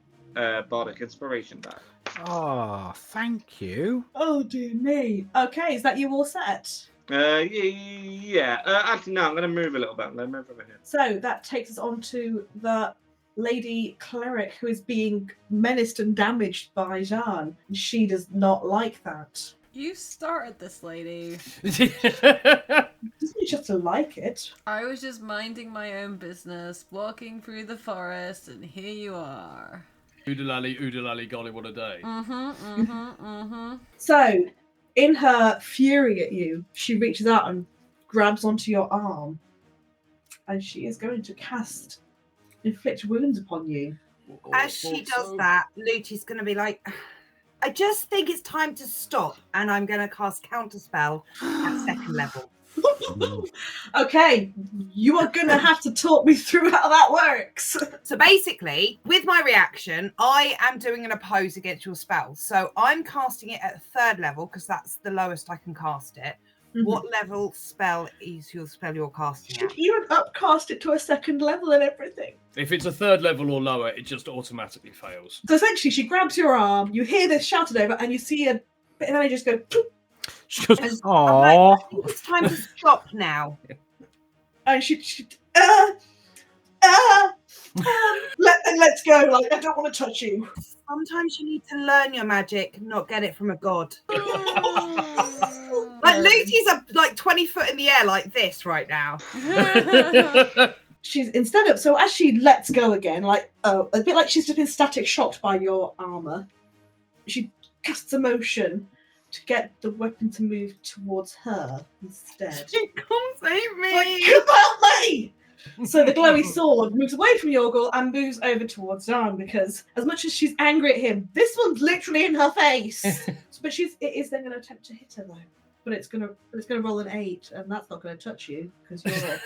Bardic Inspiration back. Oh, thank you. Oh, dear me. Okay, is that you all set? Yeah. Actually, no, I'm going to move a little bit. I'm going to move over here. So that takes us on to the lady cleric who is being menaced and damaged by Jean. She does not like that. You started this, lady. Doesn't just like it. I was just minding my own business, walking through the forest, and here you are. Oodalally, golly, what a day. So, in her fury at you, she reaches out and grabs onto your arm. And she is going to cast Inflict Wounds upon you. As she does that, Lucy's going to be like, I just think it's time to stop, and I'm going to cast Counterspell at 2nd level. Okay, you are going to have to talk me through how that works. So basically, with my reaction, I am doing an oppose against your spell. So I'm casting it at 3rd level, because that's the lowest I can cast it. What level spell is your spell you're casting at? You would upcast it to a 2nd level and everything. If it's a 3rd level or lower, it just automatically fails. So essentially, she grabs your arm, you hear this shouted over, and you see a bit of energy just go, "Poof," She goes, I'm aww. like, I think it's time to stop now. and let's go. Like, I don't want to touch you. Sometimes you need to learn your magic, not get it from a god. Like Lucy's like 20 foot in the air like this right now. She's instead of so as she lets go again, like a bit like she's just been static shocked by your armor. She casts a motion to get the weapon to move towards her instead. She can't save me. Like, come help me! So the glowy sword moves away from Yorgle and moves over towards Jan because as much as she's angry at him, this one's literally in her face. But it is then going to attempt to hit her though. But it's gonna roll an 8, and that's not gonna touch you because you're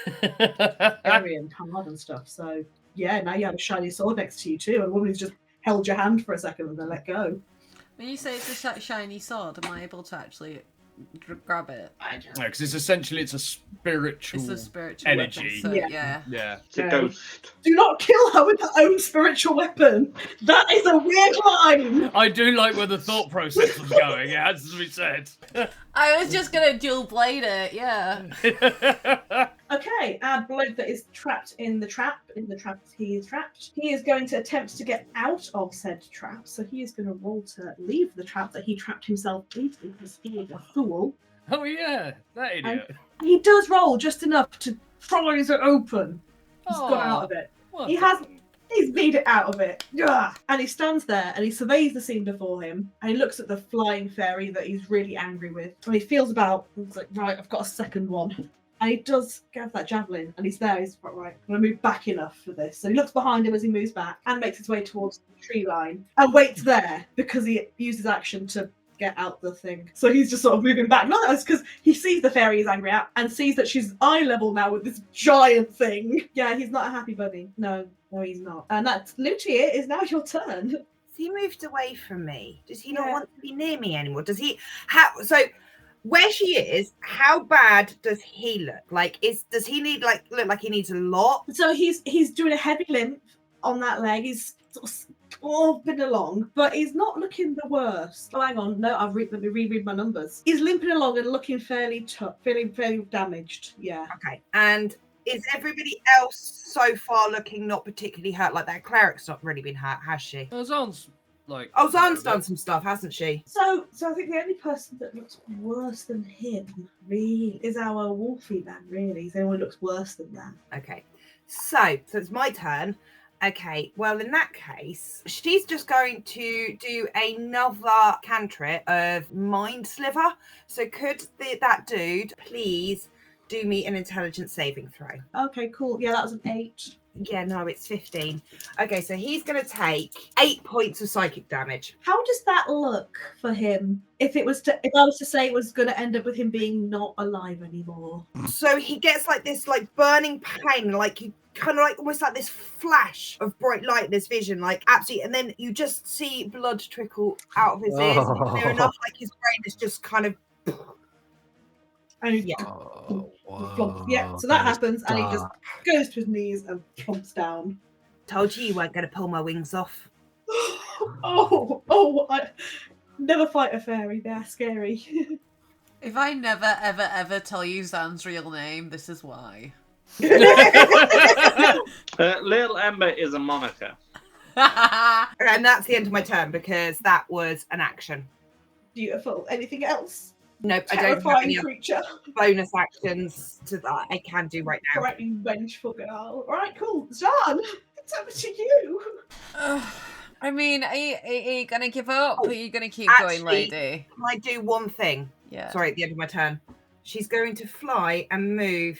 airy and hard and stuff. So yeah, now you have a shiny sword next to you too, and a woman who's just held your hand for a second and then let go. When you say it's a shiny sword, am I able to actually grab it? Because it's a spiritual. It's a spiritual energy. weapon, so Yeah. Yeah. It's a ghost. Do not kill her with her own spiritual weapon. That is a weird line. I do like where the thought process was going. It has to be said. I was just gonna dual blade it, yeah. Okay, our bloke that is trapped in the trap he is trapped. He is going to attempt to get out of said trap, so he is going to roll to leave the trap that he trapped himself into because he is a fool. Oh yeah, that idiot. He does roll just enough to prise it open. He's got out of it. Well He has done. He's beat it out of it. Ugh. And he stands there and he surveys the scene before him and he looks at the flying fairy that he's really angry with. And he feels about, and he's like, right, I've got a second one. And he does get that javelin and he's there. He's right, I'm going to move back enough for this. So he looks behind him as he moves back and makes his way towards the tree line and waits there because he uses action to get out the thing. So he's just sort of moving back. Not that's because he sees the fairy he's angry at and sees that she's eye level now with this giant thing. Yeah, he's not a happy bunny. No, he's not. And that's literally it. Is now your turn. Has he moved away from me? Does he not Yeah. want to be near me anymore? Does he? So where she is, how bad does he look? Like, does he need look like he needs a lot? So he's doing a heavy limp on that leg. He's sort of been along, but he's not looking the worst. Oh, hang on, no, let me reread my numbers. He's limping along and looking fairly tough, fairly damaged. Yeah. Okay, and is everybody else so far looking not particularly hurt? Like that cleric's not really been hurt, has she? Zan's like. Oh, Zan's done some stuff, hasn't she? So I think the only person that looks worse than him really is our wolfie man. Really, is anyone who looks worse than that? Okay, so it's my turn. Okay, well, in that case, she's just going to do another cantrip of Mind Sliver. So could that dude please do me an intelligence saving throw? Okay, cool. Yeah, that was an 8. Yeah, no, it's 15. Okay, so he's going to take 8 points of psychic damage. How does that look for him? If I was to say it was going to end up with him being not alive anymore. So he gets like this burning pain, like you kind of like almost like this flash of bright light in his vision, like absolutely, and then you just see blood trickle out of his ears. And near enough, like his brain is just kind of. And Yeah. Yeah, so that happens, and he just goes to his knees and plumps down. Told you weren't going to pull my wings off. I never fight a fairy. They're scary. If I never, ever, ever tell you Zan's real name, this is why. Little Ember is a moniker. And that's the end of my turn because that was an action. Beautiful. Anything else? Nope, I don't have Terrifying any other creature. bonus actions to that I can do right now. Right, you vengeful girl. All right, cool. Zan, it's over to you. I mean, are you gonna give up? Or are you gonna keep Actually, going, lady? Can I do one thing? Yeah. Sorry, at the end of my turn. She's going to fly and move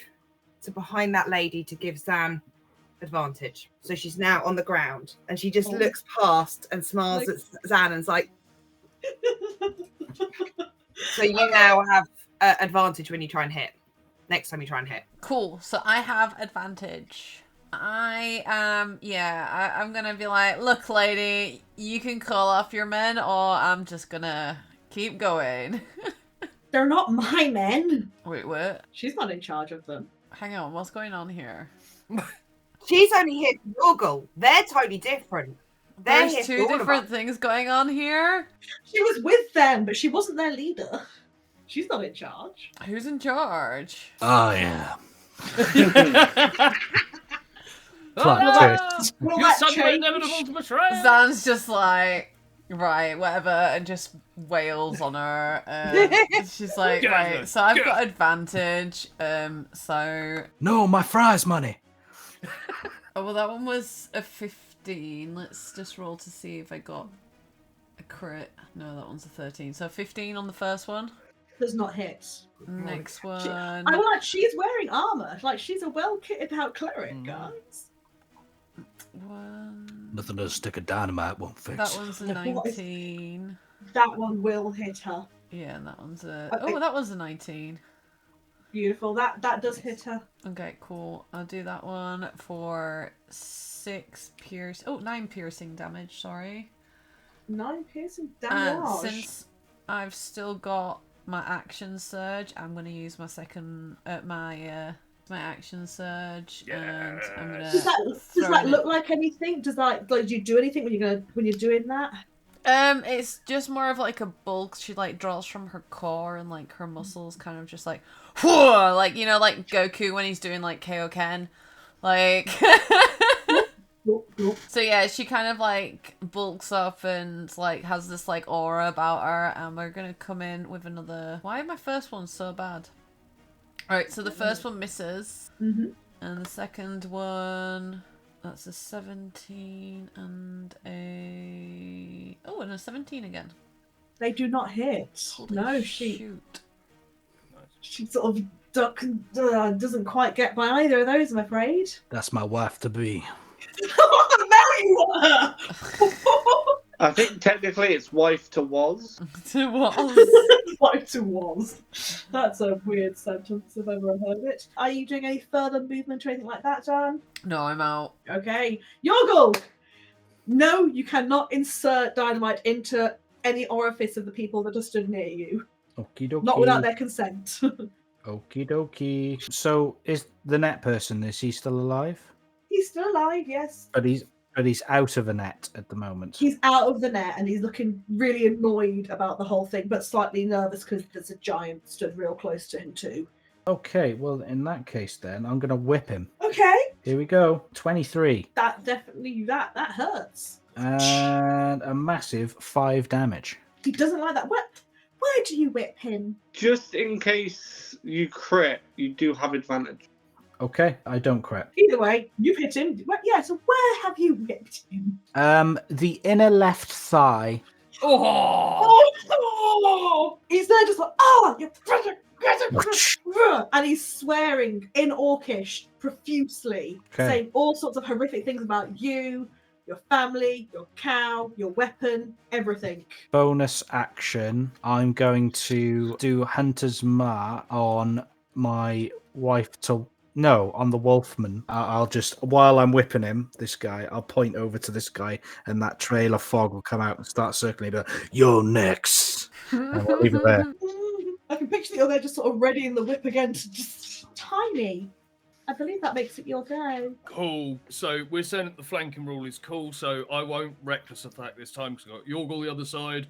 to behind that lady to give Zan advantage. So she's now on the ground and she just looks past and smiles at Zan and's like, so you now have advantage when you try and hit. Next time you try and hit. Cool. So I have advantage. I'm gonna be like, look, lady, you can call off your men, or I'm just gonna keep going. They're not my men. Wait, what? She's not in charge of them. Hang on, what's going on here? She's only here to juggle. They're totally different. They're here There's for two all of different us. things going on here. She was with them, but she wasn't their leader. She's not in charge. Who's in charge? Oh, yeah. Ah, twist. Will you're that suddenly change? inevitable to betray. Zan's just like, right, whatever, and just wails on her. She's like, Get right, her, so I've get got advantage. So, No, my fries money. oh well, that one was a 15. Let's just roll to see if I got a crit. No, that one's a 13. So 15 on the first one. Does not hit. Next one. I like. She's wearing armor. Like she's a well kitted out cleric, guys. One. Nothing a stick of dynamite won't fix. That one's a No, what is- 19. That one will hit her. Yeah, and that one's a. I think- Oh, that was a 19. Beautiful. That does hit her. Okay, cool. I'll do that one for 9 piercing damage, sorry. 9 piercing And damage. since I've still got my action surge, I'm gonna use my second my action surge, and I'm gonna Does that throw it in. look like anything? Does that do you do anything when you're doing that? It's just more of like a bulk. She like draws from her core, and like her muscles kind of just like, whoa, like like Goku when he's doing like Kaioken, like. So yeah, she kind of like bulks up and like has this like aura about her, and we're gonna come in with another. Why are my first ones so bad? All right, so the first one misses, Mm-hmm. and the second one, that's a 17 and a... Oh, and a 17 again. They do not hit. Holy No, she shoot. sort of doesn't quite get by either of those, I'm afraid. That's my wife to be. Marry her! I think technically it's wife to was. To was. Wife to was. That's a weird sentence if I've ever heard it. Are you doing any further movement or anything like that, Dan? No, I'm out. Okay. Yoggle! No, you cannot insert dynamite into any orifice of the people that are stood near you. Okie dokie. Not without their consent. Okie dokie. So, is the net person, is he still alive? He's still alive, yes. But he's out of a net at the moment. He's out of the net and he's looking really annoyed about the whole thing, but slightly nervous because there's a giant stood real close to him too. Okay, well, in that case then, I'm going to whip him. Okay. Here we go. 23. That definitely, that hurts. And a massive 5 damage. He doesn't like that. Where do you whip him? Just in case you crit, you do have advantage. Okay, I don't crit. Either way, you've hit him. Yeah, so where have you whipped him? The inner left thigh. Oh! Oh! He's there just like, oh, you and he's swearing in Orcish profusely, Okay. saying all sorts of horrific things about you, your family, your cow, your weapon, everything. Bonus action. I'm going to do Hunter's Mark on my wife to... No, on the Wolfman. I'll just, while I'm whipping him, this guy, I'll point over to this guy and that trail of fog will come out and start circling. But you're next. And we'll leave it there. I can picture the other just sort of readying the whip again to just tiny. I believe that makes it your go. Cool. So we're saying that the flanking rule is cool, so I won't reckless attack this time because I've got Yorgle the other side.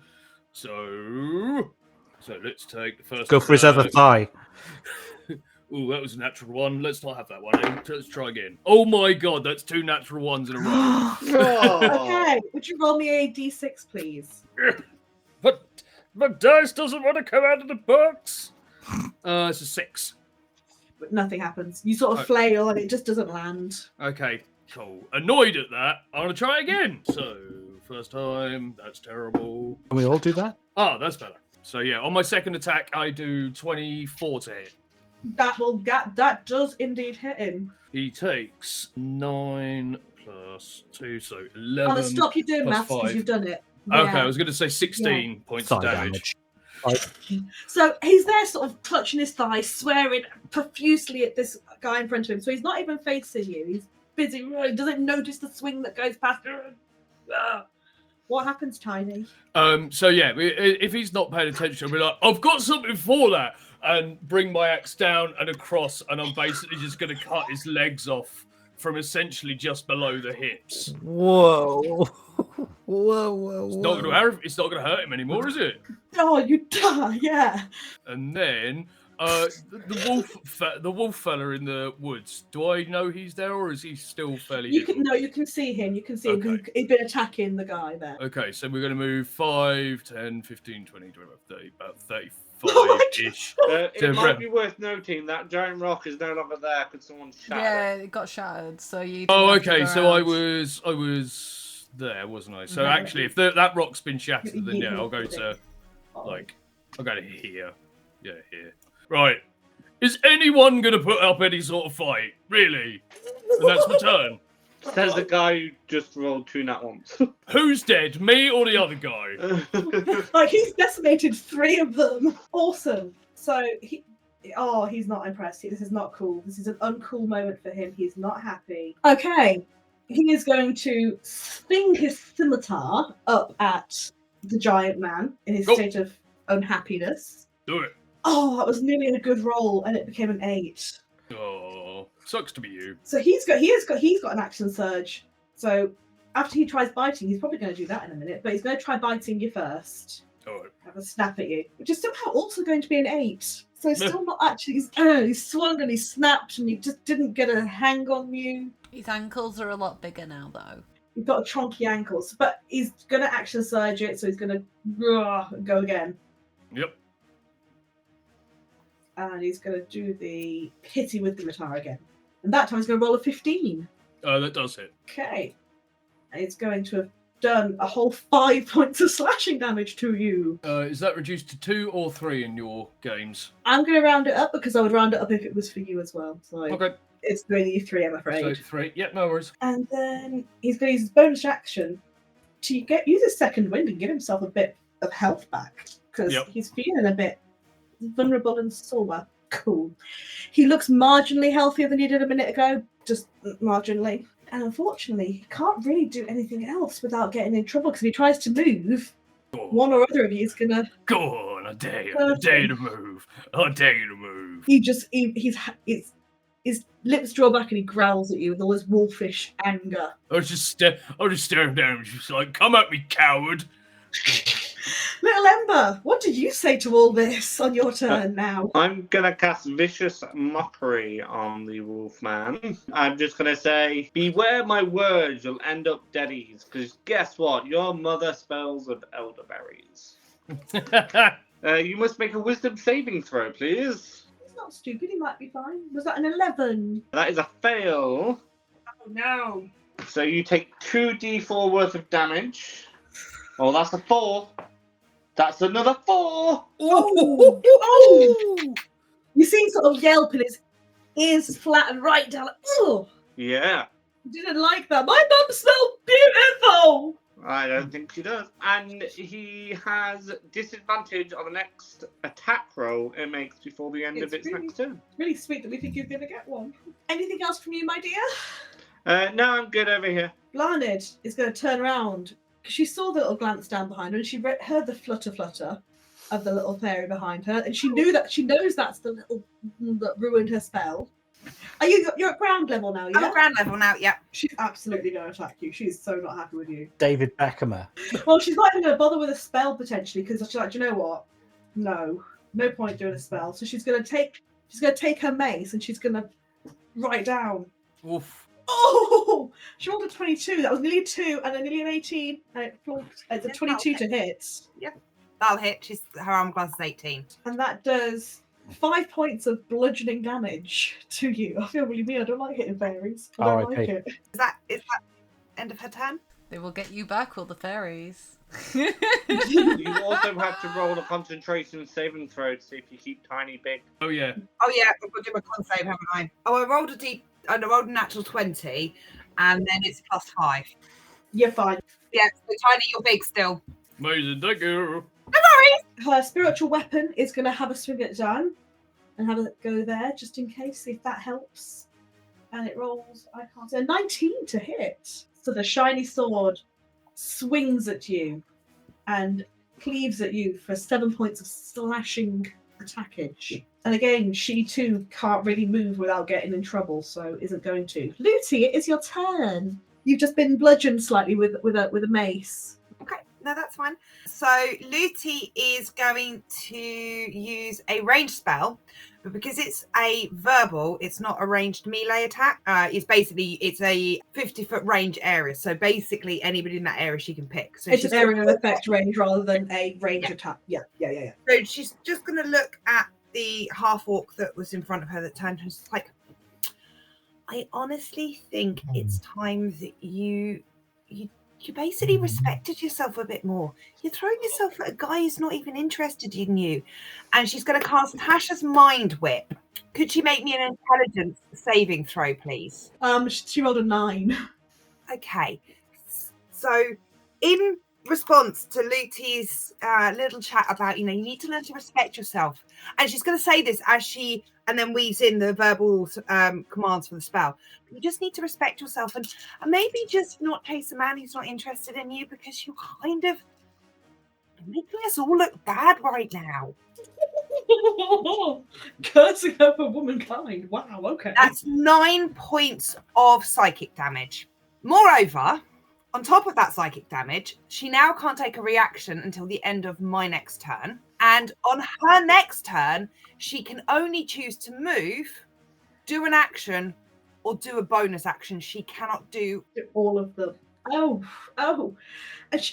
So let's take the first. Go for his other thigh. Ooh, that was a natural one. Let's not have that one. Let's try again. Oh my god, that's 2 natural ones in a row. Oh. Okay, would you roll me a d6, please? But dice doesn't want to come out of the box. It's a 6. But nothing happens. You sort of Oh. flail and it just doesn't land. Okay, cool. Annoyed at that. I want to try again. So, first time, that's terrible. Can we all do that? Ah, that's better. So yeah, on my second attack, I do 24 to hit. That does indeed hit him. He takes 9 plus 2, so I'm 11. gonna stop you doing plus maths because 5. you've done it. Okay, Yeah. I was going to say 16 points of Thigh damage. So he's there sort of clutching his thigh, swearing profusely at this guy in front of him. So he's not even facing you. He's busy. He doesn't notice the swing that goes past. What happens, Tiny? So yeah, if he's not paying attention, I'll be like, I've got something for that, and bring my axe down and across, and I'm basically just going to cut his legs off from essentially just below the hips. Whoa. Whoa. It's not going to hurt him anymore, is it? Oh, you die, yeah. And then the wolf fella in the woods. Do I know he's there, or is he still fairly? You can see him. You can see him. Okay. He's been attacking the guy there. Okay, so we're going to move 5, 10, 15, 20, 25, 30, about 35-ish. It might be worth noting that giant rock is no longer there because someone shattered Yeah, it. it got shattered. So you. Oh, didn't have to okay. go So I around. was there, wasn't I? So No. actually, if that rock's been shattered, then yeah, I'll go to Oh. I'll go to here. Yeah, here. Right. Is anyone going to put up any sort of fight? Really? And that's my turn. Says the guy who just rolled 2 nat ones. Who's dead? Me or the other guy? Like he's decimated 3 of them. Awesome. So he's not impressed. This is not cool. This is an uncool moment for him. He's not happy. Okay. He is going to swing his scimitar up at the giant man in his Go. state of unhappiness. Do it. Oh, that was nearly a good roll, and it became an 8. Oh, sucks to be you. So he's got an action surge. So after he tries biting, he's probably going to do that in a minute, but he's going to try biting you first. All right. Have a snap at you, which is somehow also going to be an 8. So he's still not actually. He's swung and he snapped, and he just didn't get a hang on you. His ankles are a lot bigger now, though. He's got chonky ankles, but he's going to action surge it, so he's going to go again. Yep. And he's going to do the hitting with the Matar again. And that time he's going to roll a 15. That does hit. Okay. It's going to have done a whole 5 points of slashing damage to you. Is that reduced to 2 or 3 in your games? I'm going to round it up because I would round it up if it was for you as well. So Okay. it's going to be 3, I'm So afraid. 3. Yeah, no worries. And then he's going to use his bonus action to use his second wind and give himself a bit of health back because he's feeling a bit vulnerable and sore. Cool. He looks marginally healthier than he did a minute ago, just marginally. And unfortunately, he can't really do anything else without getting in trouble because if he tries to move, one or other of you is gonna go on. I dare you to move. I dare you to move. His lips draw back and he growls at you with all his wolfish anger. I was just staring down and she's like, "Come at me, coward!" Little Ember, what do you say to all this on your turn now? I'm gonna cast Vicious Mockery on the Wolfman. I'm just gonna say, beware my words, you'll end up deadies. Because guess what? Your mother spells with elderberries. You must make a wisdom saving throw, please. He's not stupid, he might be fine. Was that an 11? That is a fail. Oh no. So you take 2d4 worth of damage. Oh, that's a 4. That's another 4. Oh! You see him sort of yelp and his ears flatten right down. Like, oh! Yeah. Didn't like that. My mum smelled beautiful! I don't think she does. And he has disadvantage on the next attack roll it makes before the end of its next turn. Really sweet that we think he's going to get one. Anything else from you, my dear? No, I'm good over here. Blarned is going to turn around. She saw the little glance down behind her and she heard the flutter of the little fairy behind her and she knows that's the little that ruined her spell. You're at ground level now, yeah? I'm at ground level now, yeah. She's absolutely going to attack you. She's so not happy with you. David Beckhammer. Well, she's not even going to bother with a spell potentially because she's like, do you know what? No point doing a spell. So she's going to take her mace and she's going to write down. Oof. Oh! She rolled a 22. That was nearly a 2 and then nearly an 18. And it's a 22 to hit. Yeah, that'll hit. Her armor class is 18. And that does 5 points of bludgeoning damage to you. I feel really mean. I don't like hitting fairies. I don't like it. Is that end of her turn? They will get you back, all the fairies. You also have to roll a concentration saving throw to see if you keep Tiny big. Oh yeah. I've got to do my con save, haven't I? Oh, I rolled a natural 20, and then it's +5. You're fine. Yeah, so Tiny, you're big still. Amazing, thank you. No worries. Her spiritual weapon is going to have a swing at Dan and have a go there just in case, see if that helps. And it rolls, I can't say, 19 to hit. So the shiny sword swings at you and cleaves at you for 7 points of slashing attackage. And again, she too can't really move without getting in trouble, so isn't going to. Looty, it is your turn. You've just been bludgeoned slightly with a mace. Okay, no, that's fine. So Looty is going to use a ranged spell, but because it's a verbal, it's not a ranged melee attack. It's a 50-foot range area. So basically, anybody in that area she can pick. So it's an area of effect range rather than a range attack. Yeah. So she's just going to look at the half-orc that was in front of her that turned and she's like, I honestly think it's time that you basically respected yourself a bit more. You're throwing yourself at a guy who's not even interested in you. And she's going to cast Tasha's Mind Whip. Could she make me an intelligence saving throw, please? She rolled a 9. Okay. So in response to Luti's little chat about, you need to learn to respect yourself. And she's going to say this and then weaves in the verbal commands for the spell. You just need to respect yourself and maybe just not chase a man who's not interested in you because you're kind of making us all look bad right now. Cursing her for womankind. Wow, okay. That's 9 points of psychic damage. Moreover, on top of that psychic damage, she now can't take a reaction until the end of my next turn. And on her next turn, she can only choose to move, do an action, or do a bonus action. She cannot do all of them. Oh. And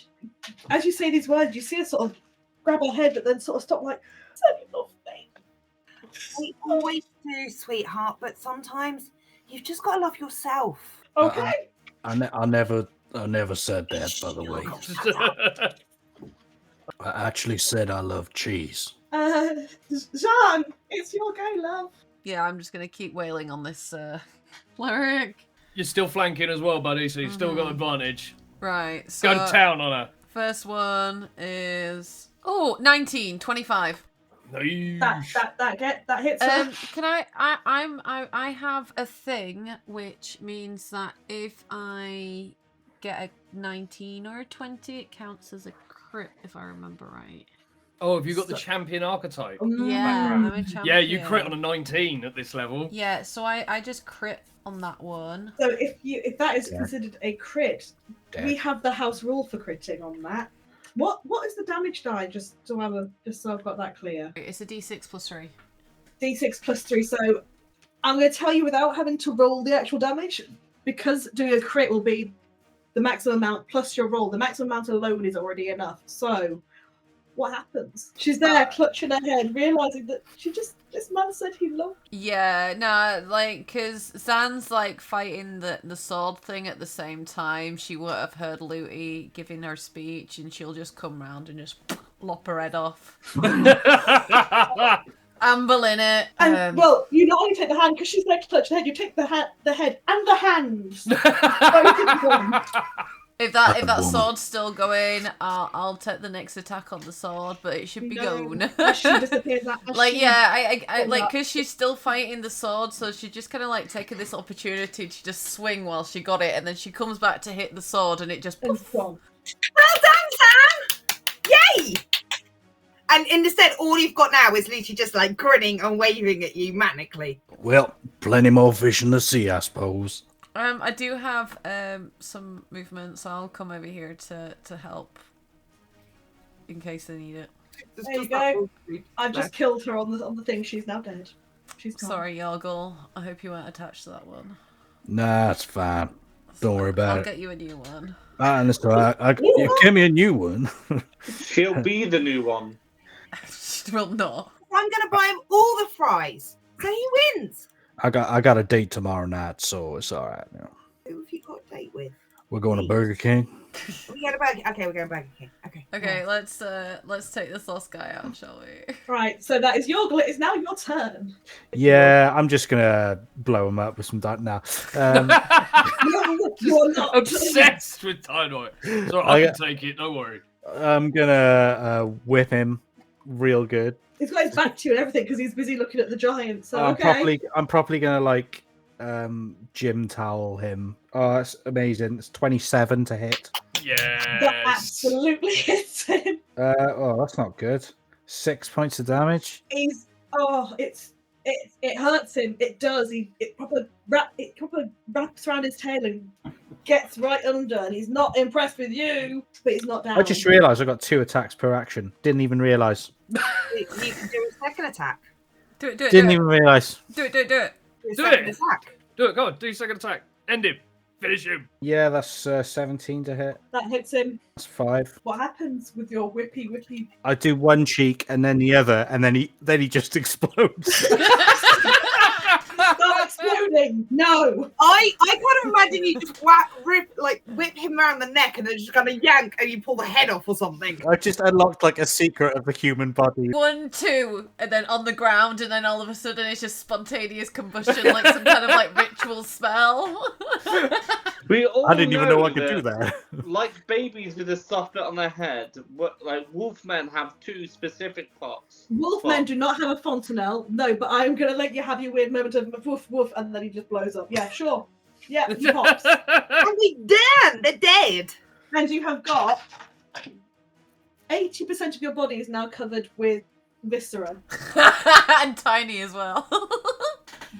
as you say these words, you see her sort of grab her head, but then sort of stop like, we always do, sweetheart, but sometimes you've just got to love yourself. Okay. I never said that, by the way. I actually said I love cheese. Jean, it's your go, love. Yeah, I'm just gonna keep wailing on this cleric. You're still flanking as well, buddy, so you've still got advantage. Right, so Go to town on her. first one is 19, 25. Nice. That hits her. Can I have a thing which means that if I get a 19 or a 20, it counts as a crit, if I remember right. Oh, have you got the champion archetype? Yeah, I'm a champion. Yeah, you crit on a 19 at this level. Yeah, so I just crit on that one. So if that is considered a crit, we have the house rule for critting on that. What is the damage die? Just so I've got that clear. It's a d6 plus 3. D6 plus 3. So I'm going to tell you without having to roll the actual damage, because doing a crit will be the maximum amount plus your roll. The maximum amount alone is already enough. So what happens? She's there clutching her head, realizing that this man said he loved. Yeah, no, like, because Zan's like fighting the sword thing at the same time. She would have heard Looty giving her speech, and she'll just come round and just lop her head off. Amble in it. And well, you not only take the hand because she's there to touch the head. You take the head and the hands. If that sword's still going, I'll take the next attack on the sword, but it should be gone. She disappears. I like, because she's still fighting the sword, so she just kind of like taking this opportunity to just swing while she got it, and then she comes back to hit the sword, and it just. Poof. Well done, Sam! Yay! And instead, all you've got now is literally just like grinning and waving at you manically. Well, plenty more fish in the sea, I suppose. I do have some movement, so I'll come over here to help in case they need it. There you go. I've just killed her on the thing. She's now dead. She's gone. Sorry, Yargle. I hope you weren't attached to that one. Nah, it's fine. Don't worry about it. I'll get you a new one. That's all right. You give me a new one. She'll be the new one. She will not. I'm going to buy him all the fries, so he wins. I got a date tomorrow night, so it's all right. You know. Who have you got a date with? We're going to Burger King. We're going to Burger King. Okay, we're going to Burger King. Okay, let's take this last guy out, shall we? Right, so that is Yorgle. It is now your turn. Yeah, I'm just gonna blow him up with some dart now. You're not. Obsessed with Dynamite. So I can take it, don't worry. I'm gonna whip him real good. He's got his back to you and everything because he's busy looking at the giant. So I'm probably gonna like gym towel him. Oh, that's amazing. It's 27 to hit. Yes. That absolutely hits him. That's not good. 6 points of damage. It hurts him. It does. It proper wraps around his tail and gets right under, and he's not impressed with you, but he's not down. I just realised I got 2 attacks per action. Didn't even realise. You can do a second attack. Do it. Didn't even realise. Do it. Do it. Attack. Do it, go on, do your second attack. End him. Finish him. Yeah, that's 17 to hit. That hits him. That's 5. What happens with your whippy? I do one cheek and then the other, and then he just explodes. Stop exploding! No! I kind of imagine you just whip him around the neck and then just kind of yank and you pull the head off or something. I just unlocked like a secret of the human body. 1, 2, and then on the ground, and then all of a sudden it's just spontaneous combustion, like some kind of like ritual spell. I didn't even know I could do that. Like babies with a soft bit on their head, like wolfmen have 2 specific pots. Wolfmen do not have a fontanelle, no, but I'm going to let you have your weird moment of woof woof, and then he just blows up. Yeah, sure. Yeah, he pops. And they're dead. And you have got 80% of your body is now covered with viscera. And tiny as well.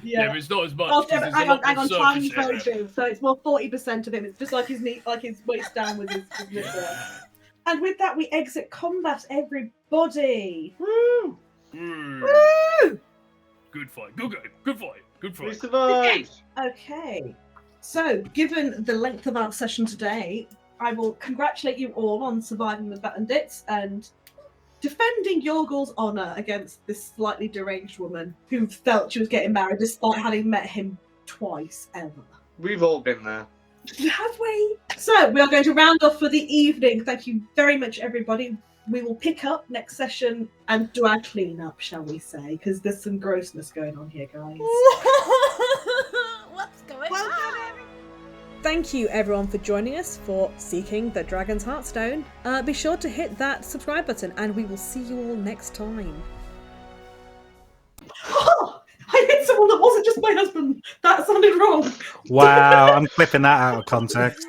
Yeah, but it's not as much. Oh, yeah, hang on, tiny surface area. so it's more 40% of him. It's just like his knee, like his waist down with his viscera. And with that, we exit combat, everybody. Woo! Woo! Good fight. Good fight. We survived! Okay. So, given the length of our session today, I will congratulate you all on surviving the bandits and defending Yorgle's honour against this slightly deranged woman who felt she was getting married despite having met him twice ever. We've all been there. Have we? So we are going to round off for the evening. Thank you very much, everybody. We will pick up next session and do our clean-up, shall we say, because there's some grossness going on here, guys. What's going on? Thank you, everyone, for joining us for Seeking the Dragon's Heartstone. Be sure to hit that subscribe button, and we will see you all next time. Oh, I hit someone that wasn't just my husband. That sounded wrong. Wow, I'm clipping that out of context.